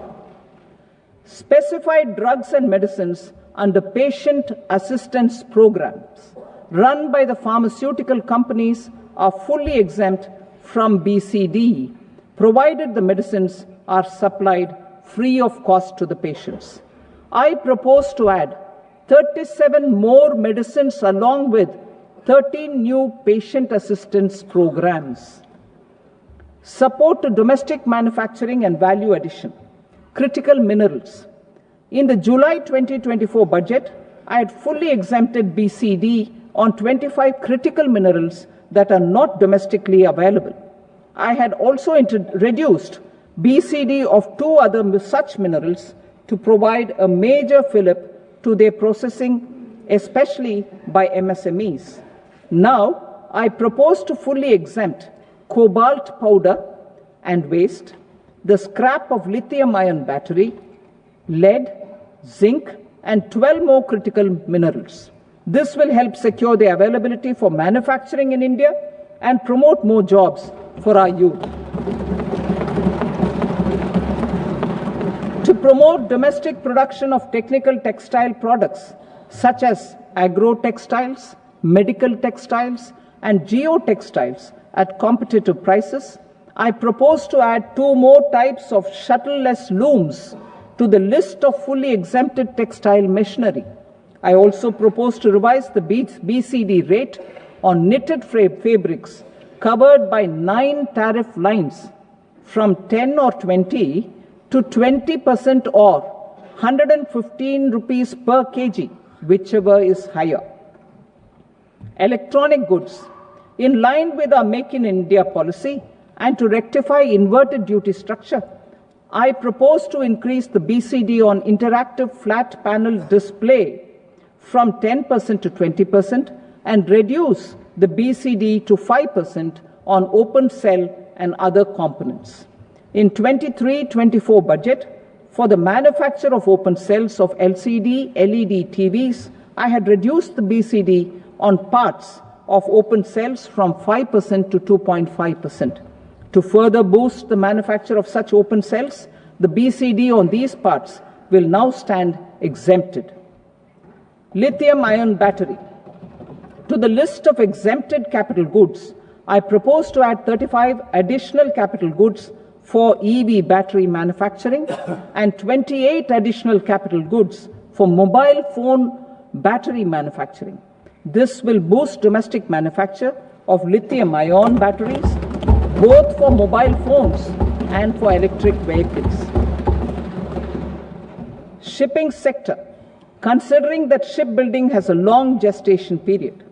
Specified drugs and medicines under patient assistance programs run by the pharmaceutical companies are fully exempt from BCD, provided the medicines are supplied free of cost to the patients. I propose to add 37 more medicines along with 13 new patient assistance programs. Support to domestic manufacturing and value addition. Critical minerals. In the July 2024 budget, I had fully exempted BCD on 25 critical minerals that are not domestically available. I had also reduced BCD of 2 other such minerals to provide a major fillip to their processing, especially by MSMEs. Now, I propose to fully exempt cobalt powder and waste, the scrap of lithium-ion battery, lead, zinc, and 12 more critical minerals. This will help secure their availability for manufacturing in India and promote more jobs for our youth. To promote domestic production of technical textile products such as agro-textiles, medical textiles, and geotextiles at competitive prices, I propose to add 2 more types of shuttle-less looms to the list of fully exempted textile machinery. I also propose to revise the BCD rate on knitted fabrics covered by 9 tariff lines from 10 or 20 to 20% or 115 rupees per kg, whichever is higher. Electronic goods. In line with our Make in India policy and to rectify inverted duty structure, I propose to increase the BCD on interactive flat panel display from 10% to 20% and reduce the BCD to 5% on open cell and other components. In 23-24 budget, for the manufacture of open cells of LCD, LED TVs, I had reduced the BCD on parts of open cells from 5% to 2.5%. To further boost the manufacture of such open cells, the BCD on these parts will now stand exempted. Lithium-ion battery. To the list of exempted capital goods, I propose to add 35 additional capital goods for EV battery manufacturing and 28 additional capital goods for mobile phone battery manufacturing. This will boost domestic manufacture of lithium-ion batteries, both for mobile phones and for electric vehicles. Shipping sector. Considering that shipbuilding has a long gestation period,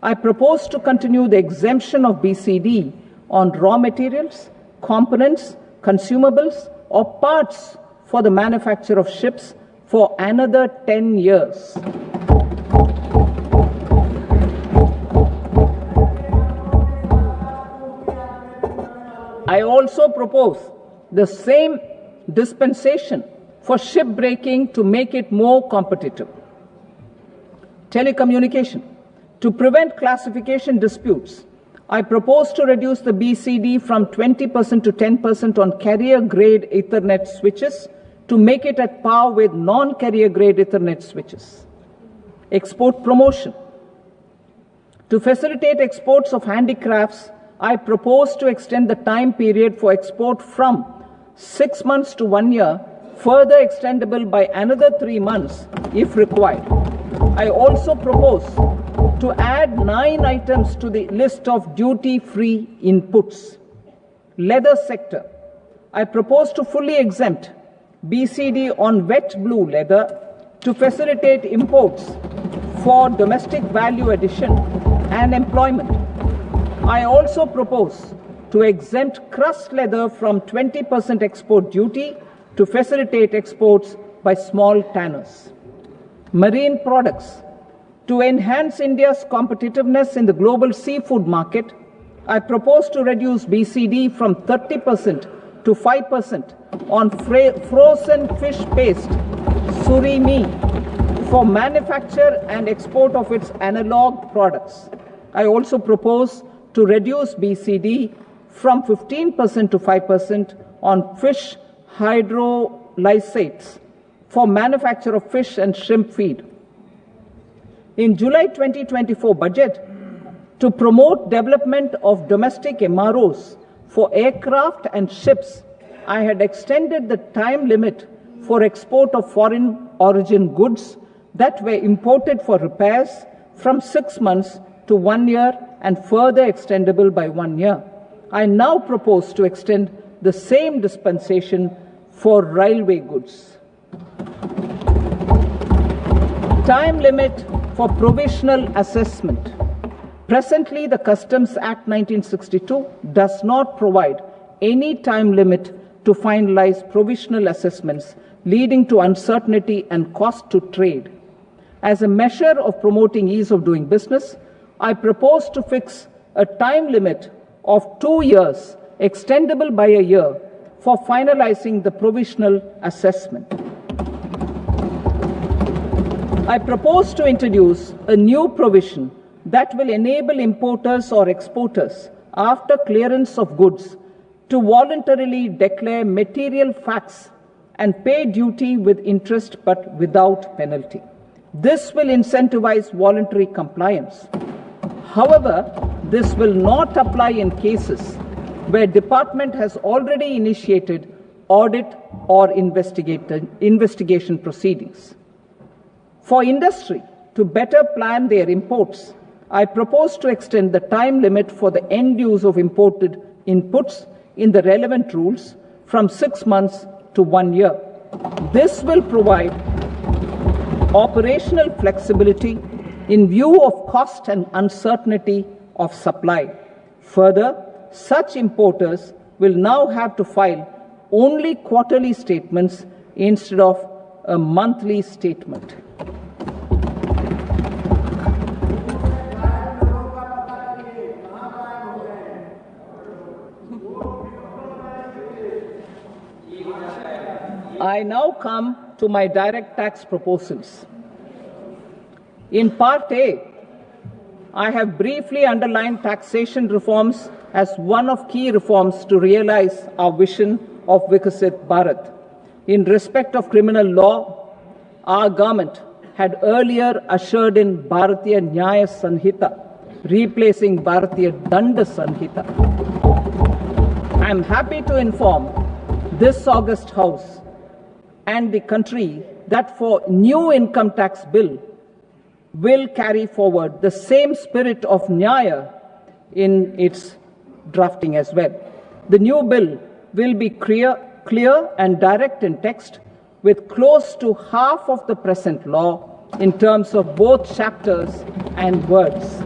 I propose to continue the exemption of BCD on raw materials, components, consumables, or parts for the manufacture of ships for another 10 years. I also propose the same dispensation for shipbreaking to make it more competitive. Telecommunication. To prevent classification disputes, I propose to reduce the BCD from 20% to 10% on carrier-grade Ethernet switches to make it at par with non-carrier-grade Ethernet switches. Export promotion. To facilitate exports of handicrafts, I propose to extend the time period for export from 6 months to 1 year, further extendable by another 3 months if required. I also propose to add 9 items to the list of duty-free inputs. Leather sector. I propose to fully exempt BCD on wet blue leather to facilitate imports for domestic value addition and employment. I also propose to exempt crust leather from 20% export duty to facilitate exports by small tanners. Marine products. To enhance India's competitiveness in the global seafood market, I propose to reduce BCD from 30% to 5% on frozen fish paste, surimi, for manufacture and export of its analog products. I also propose to reduce BCD from 15% to 5% on fish hydrolysates for manufacture of fish and shrimp feed. In July 2024 budget, to promote development of domestic MROs for aircraft and ships, I had extended the time limit for export of foreign origin goods that were imported for repairs from 6 months to 1 year and further extendable by 1 year. I now propose to extend the same dispensation for railway goods. Time limit for provisional assessment. Presently, the Customs Act 1962 does not provide any time limit to finalize provisional assessments, leading to uncertainty and cost to trade. As a measure of promoting ease of doing business, I propose to fix a time limit of 2 years, extendable by a year, for finalizing the provisional assessment. I propose to introduce a new provision that will enable importers or exporters, after clearance of goods, to voluntarily declare material facts and pay duty with interest but without penalty. This will incentivize voluntary compliance. However, this will not apply in cases where department has already initiated audit or investigation proceedings. For industry to better plan their imports, I propose to extend the time limit for the end use of imported inputs in the relevant rules from 6 months to 1 year. This will provide operational flexibility in view of cost and uncertainty of supply. Further, such importers will now have to file only quarterly statements instead of a monthly statement. I now come to my direct tax proposals. In Part A, I have briefly underlined taxation reforms as one of key reforms to realize our vision of Vikasit Bharat. In respect of criminal law, our government had earlier ushered in Bharatiya Nyaya Sanhita, replacing Bharatiya Danda Sanhita. I am happy to inform this august House and the country that for new income tax bill will carry forward the same spirit of Nyaya in its drafting as well. The new bill will be clear and direct in text, with close to half of the present law in terms of both chapters and words.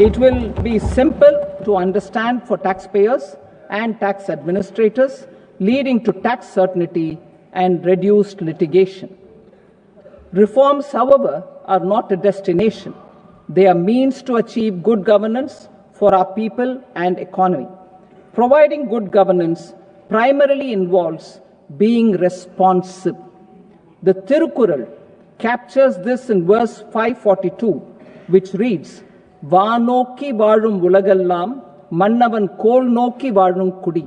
It will be simple to understand for taxpayers and tax administrators, leading to tax certainty and reduced litigation. Reforms, however, are not a destination. They are means to achieve good governance for our people and economy. Providing good governance primarily involves being responsive. The Tirukural captures this in verse 542, which reads, "Vaanokki vaazhum ulagallam, mannavan kol nokki vaazhum kudi,"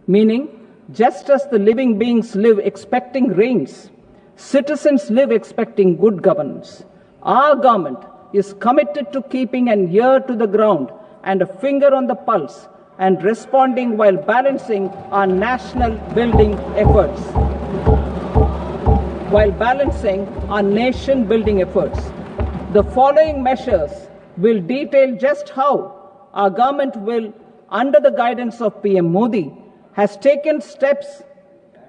meaning, just as the living beings live expecting rains, citizens live expecting good governance. Our government is committed to keeping an ear to the ground and a finger on the pulse and responding while balancing our national building efforts. The following measures will detail just how our government will, under the guidance of PM Modi, has taken steps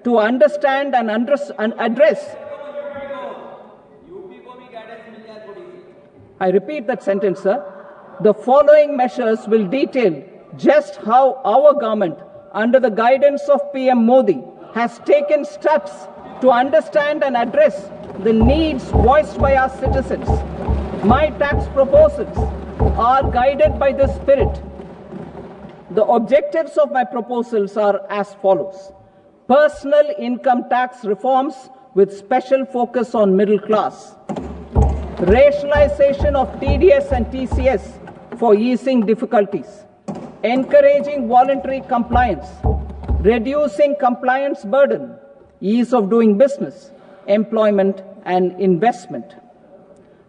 to understand and address. I repeat that sentence, sir. The following measures will detail just how our government, under the guidance of PM Modi, has taken steps to understand and address the needs voiced by our citizens. My tax proposals are guided by this spirit. The objectives of my proposals are as follows. Personal income tax reforms with special focus on middle class. Rationalization of TDS and TCS for easing difficulties. Encouraging voluntary compliance. Reducing compliance burden. Ease of doing business, employment and investment.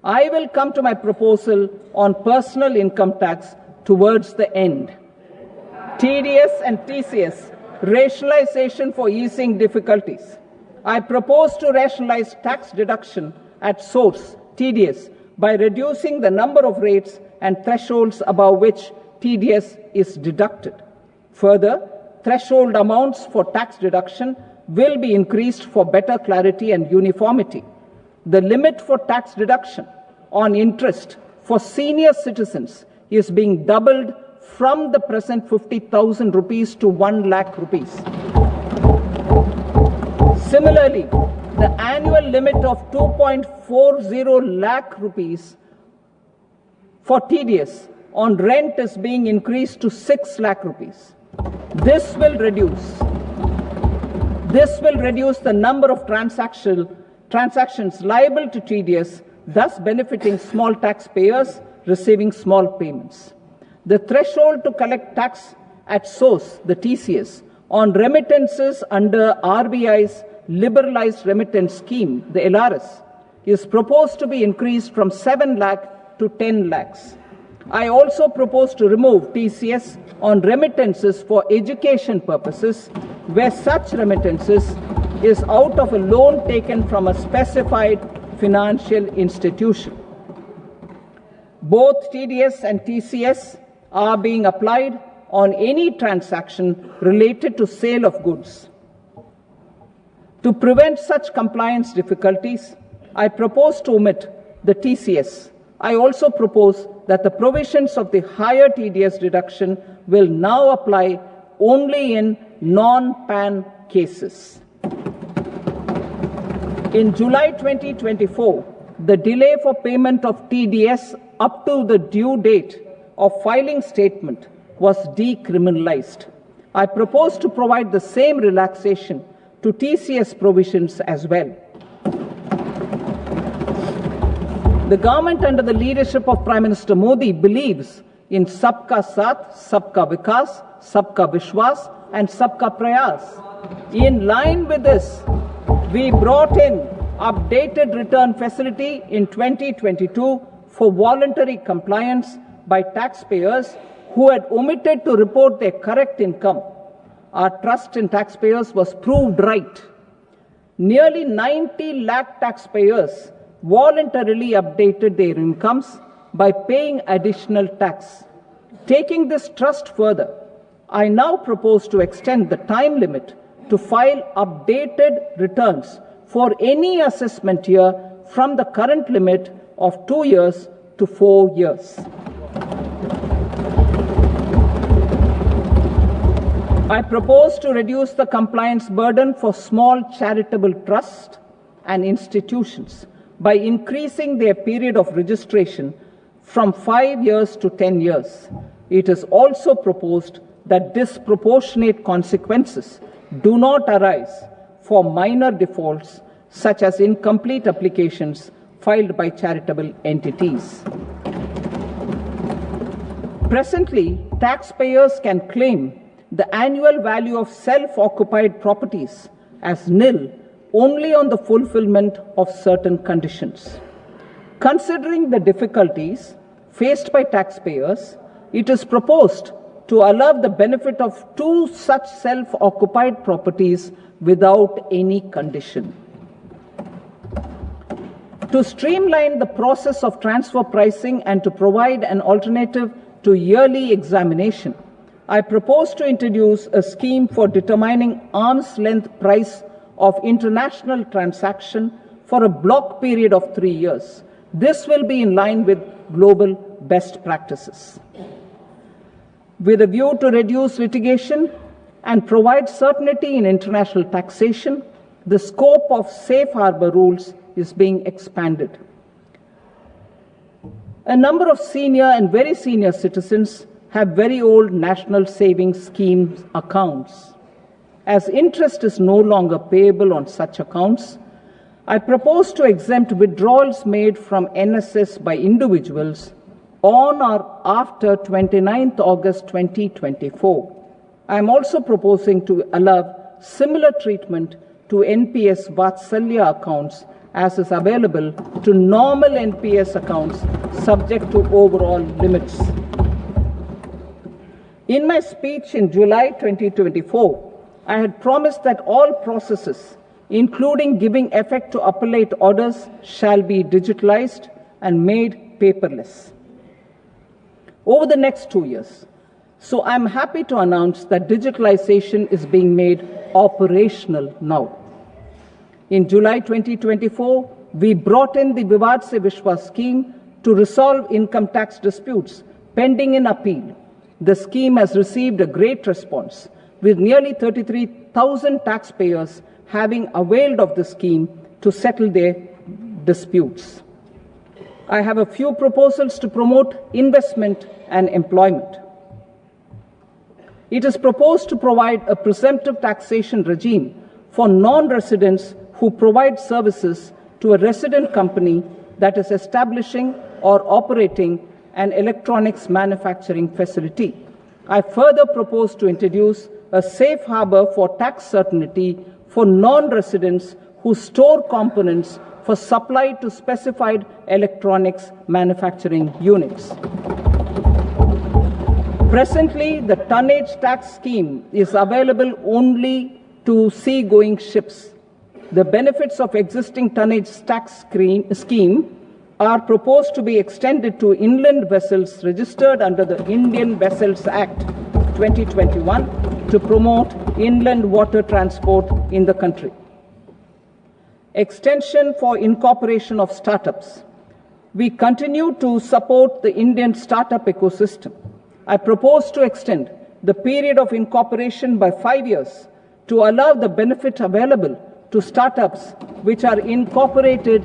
I will come to my proposal on personal income tax towards the end. TDS and TCS, rationalization for easing difficulties. I propose to rationalize tax deduction at source, TDS, by reducing the number of rates and thresholds above which TDS is deducted. Further, threshold amounts for tax deduction will be increased for better clarity and uniformity. The limit for tax deduction on interest for senior citizens is being doubled from the present 50,000 rupees to 1 lakh rupees. Similarly, the annual limit of 2.40 lakh rupees for TDS on rent is being increased to 6 lakh rupees. This will reduce the number of transactions liable to TDS, thus benefiting small taxpayers receiving small payments. The threshold to collect tax at source, the TCS, on remittances under RBI's liberalized remittance scheme, the LRS, is proposed to be increased from 7 lakh to 10 lakhs. I also propose to remove TCS on remittances for education purposes, where such remittances is out of a loan taken from a specified financial institution. Both TDS and TCS are being applied on any transaction related to sale of goods. To prevent such compliance difficulties, I propose to omit the TCS. I also propose that the provisions of the higher TDS deduction will now apply only in non-PAN cases. In July 2024, the delay for payment of TDS up to the due date of filing statement was decriminalized. I propose to provide the same relaxation to TCS provisions as well. The government under the leadership of Prime Minister Modi believes in Sabka Saath, Sabka Vikas, Sabka Vishwas and Sabka Prayas. In line with this, we brought in updated return facility in 2022 for voluntary compliance by taxpayers who had omitted to report their correct income. Our trust in taxpayers was proved right. Nearly 90 lakh taxpayers voluntarily updated their incomes by paying additional tax. Taking this trust further, I now propose to extend the time limit to file updated returns for any assessment year from the current limit of 2 years to 4 years. I propose to reduce the compliance burden for small charitable trusts and institutions by increasing their period of registration from 5 years to 10 years. It is also proposed that disproportionate consequences do not arise for minor defaults such as incomplete applications filed by charitable entities. Presently, taxpayers can claim the annual value of self-occupied properties as nil only on the fulfillment of certain conditions. Considering the difficulties faced by taxpayers, it is proposed to allow the benefit of 2 such self-occupied properties without any condition. To streamline the process of transfer pricing and to provide an alternative to yearly examination, I propose to introduce a scheme for determining arm's length price of international transaction for a block period of 3 years. This will be in line with global best practices. With a view to reduce litigation and provide certainty in international taxation, the scope of safe harbor rules is being expanded. A number of senior and very senior citizens have very old national savings schemes accounts. As interest is no longer payable on such accounts, I propose to exempt withdrawals made from NSS by individuals on or after 29th August 2024. I am also proposing to allow similar treatment to NPS Vatsalya accounts as is available to normal NPS accounts subject to overall limits. In my speech in July 2024, I had promised that all processes, including giving effect to appellate orders, shall be digitalized and made paperless over the next 2 years. So I'm happy to announce that digitalization is being made operational now. In July 2024, we brought in the Vivad Se Vishwas scheme to resolve income tax disputes pending in appeal. The scheme has received a great response, with nearly 33,000 taxpayers having availed of the scheme to settle their disputes. I have a few proposals to promote investment and employment. It is proposed to provide a presumptive taxation regime for non-residents who provide services to a resident company that is establishing or operating an electronics manufacturing facility. I further propose to introduce a safe harbor for tax certainty for non-residents who store components for supply to specified electronics manufacturing units. Presently, the tonnage tax scheme is available only to sea-going ships. The benefits of existing tonnage tax scheme are proposed to be extended to inland vessels registered under the Indian Vessels Act 2021 to promote inland water transport in the country. Extension for incorporation of startups. We continue to support the Indian startup ecosystem. I propose to extend the period of incorporation by 5 years to allow the benefit available to startups which are incorporated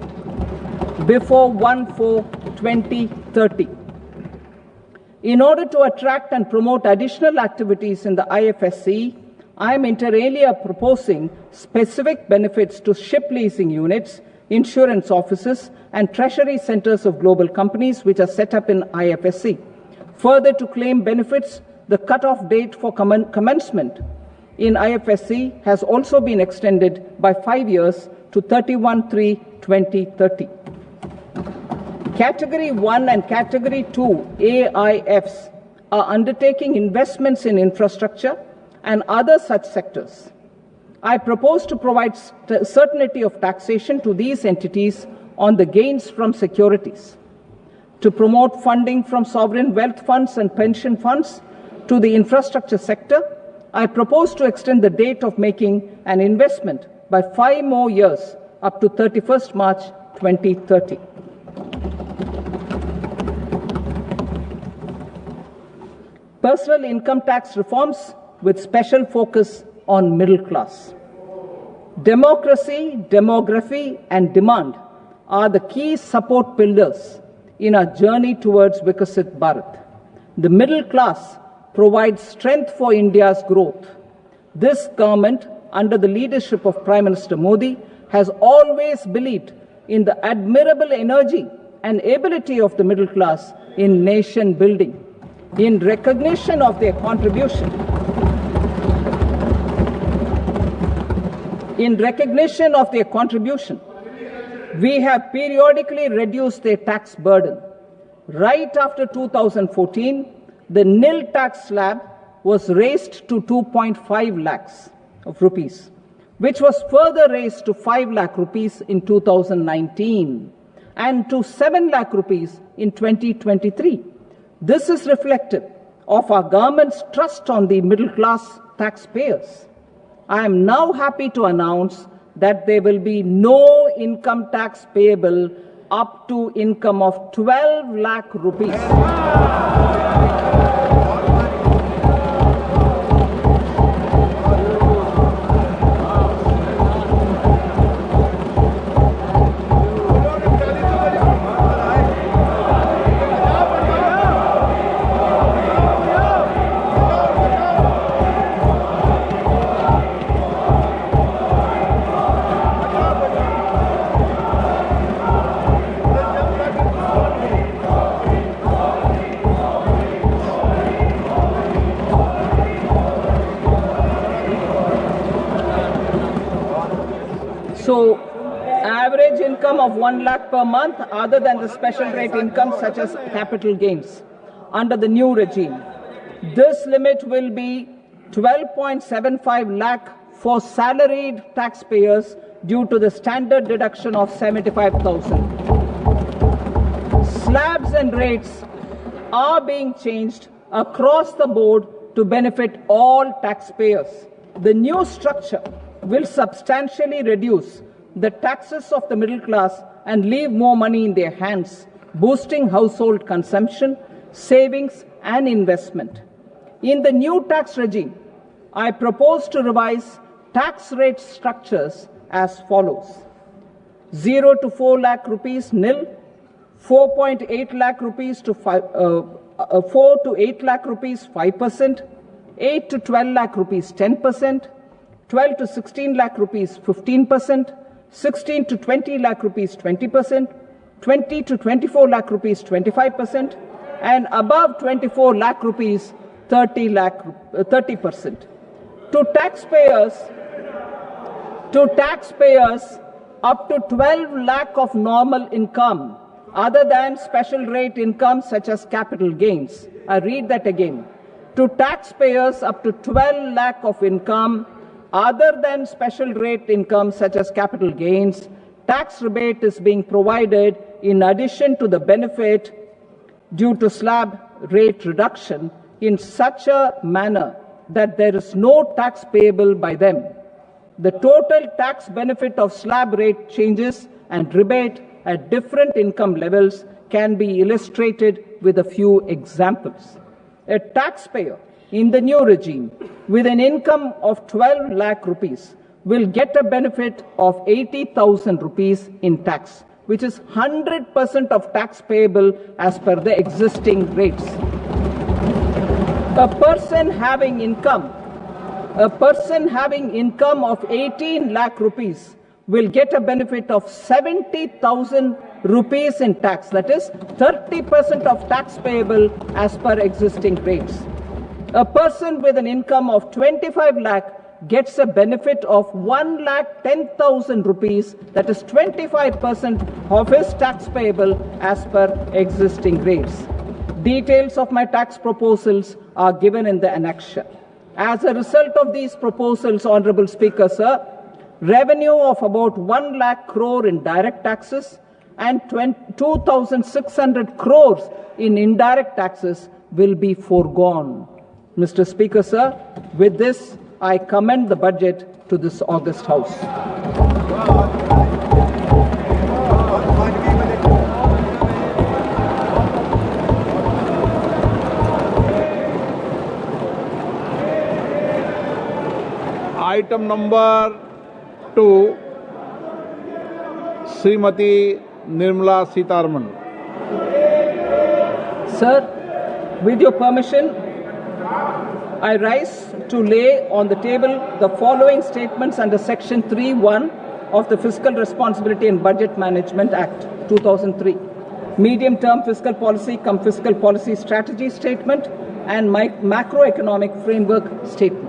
before 1/4/2030. In order to attract and promote additional activities in the IFSC, I am inter alia proposing specific benefits to ship leasing units, insurance offices, and treasury centers of global companies which are set up in IFSC. Further, to claim benefits, the cut-off date for commencement in IFSC has also been extended by 5 years to 31/3/2030. Category 1 and Category 2 AIFs are undertaking investments in infrastructure and other such sectors. I propose to provide certainty of taxation to these entities on the gains from securities, to promote funding from sovereign wealth funds and pension funds to the infrastructure sector. I propose to extend the date of making an investment by 5 more years up to 31st March 2030. Personal income tax reforms with special focus on middle class. Democracy, demography, and demand are the key support pillars in our journey towards Vikasit Bharat. The middle class provides strength for India's growth. This government, under the leadership of Prime Minister Modi, has always believed in the admirable energy and ability of the middle class in nation building. In recognition of their contribution, we have periodically reduced their tax burden. Right after 2014, the nil tax slab was raised to 2.5 lakhs of rupees, which was further raised to 5 lakh rupees in 2019 and to 7 lakh rupees in 2023. This is reflective of our government's trust on the middle class taxpayers. I am now happy to announce that there will be no income tax payable up to income of 12 lakh rupees. So, average income of 1 lakh per month other than the special rate income such as capital gains under the new regime. This limit will be 12.75 lakh for salaried taxpayers due to the standard deduction of 75,000. Slabs and rates are being changed across the board to benefit all taxpayers. The new structure will substantially reduce the taxes of the middle class and leave more money in their hands, boosting household consumption, savings, and investment. In the new tax regime, I propose to revise tax rate structures as follows: 0 to 4 lakh rupees nil, 4.8 lakh rupees to 4 to 8 lakh rupees 5%, 8 to 12 lakh rupees 10%, 12 to 16 lakh rupees 15%, 16 to 20 lakh rupees 20%, 20 to 24 lakh rupees 25%, and above 24 lakh rupees 30%. To taxpayers up to 12 lakh of normal income other than special rate income such as capital gains. I read that again. To taxpayers up to 12 lakh of income other than special rate income such as capital gains, tax rebate is being provided in addition to the benefit due to slab rate reduction in such a manner that there is no tax payable by them. The total tax benefit of slab rate changes and rebate at different income levels can be illustrated with a few examples. A taxpayer in the new regime with an income of 12 lakh rupees will get a benefit of 80,000 rupees in tax, which is 100% of tax payable as per the existing rates. A person having income A person having income of 18 lakh rupees will get a benefit of 70,000 rupees in tax. That is 30% of tax payable as per existing rates. A person with an income of 25 lakh gets a benefit of 1,10,000 rupees, that is 25% of his tax payable as per existing rates. Details of my tax proposals are given in the annexure. As a result of these proposals, Honorable Speaker, sir, revenue of about 1 lakh crore in direct taxes and 2,600 crores in indirect taxes will be foregone. Mr. Speaker, sir, with this, I commend the budget to this august House. Item number 2, Srimati Nirmala Sitharaman. Sir, with your permission, I rise to lay on the table the following statements under Section 3(1) of the Fiscal Responsibility and Budget Management Act 2003. Medium-term fiscal policy cum fiscal policy strategy statement and macroeconomic framework statement.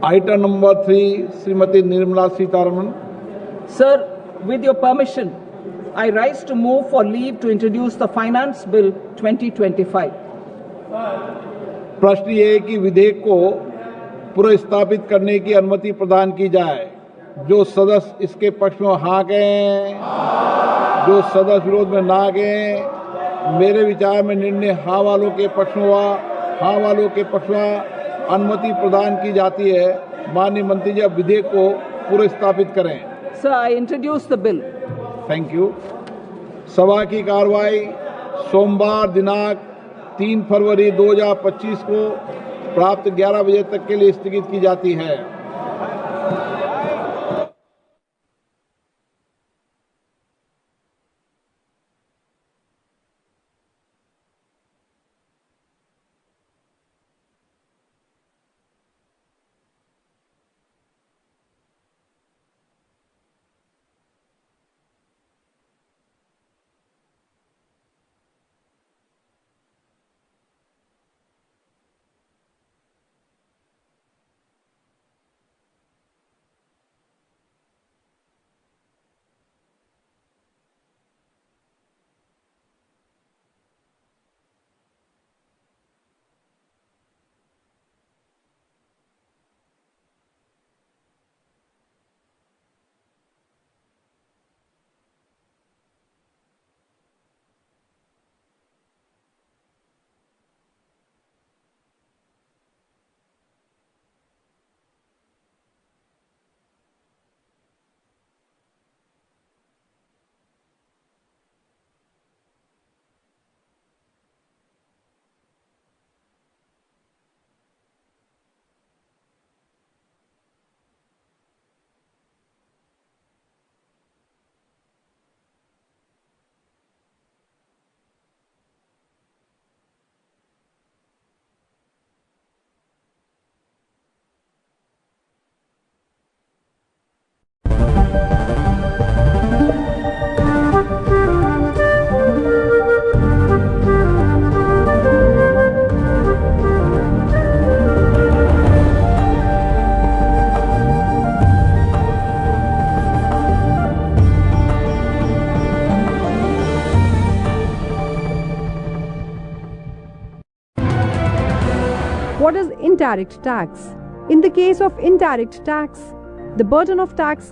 Item number 3, Srimati Nirmala Sitharaman. Sir, with your permission, I rise to move for leave to introduce the Finance Bill 2025. प्रश्न ये है कि विधेयक को पुनर्स्थापित करने की अनुमति प्रदान की जाए। जो सदस्य इसके पक्ष में हाँ कहें, जो सदस्य विरोध में ना कहें। मेरे विचार में निर्णय हाँ वालों के पक्ष में हुआ, हाँ वालों के पक्ष में अनुमति प्रदान की जाती है। माननीय मंत्री जी, अब विधेयक को पुनर्स्थापित करें। Sir, I introduce the bill. Thank you. सभा की कार्रवाई सोमवार दिनांक 3 फरवरी 2025 को प्राप्त 11 बजे तक के लिए स्थगित की जाती है। What is indirect tax? In the case of indirect tax, the burden of tax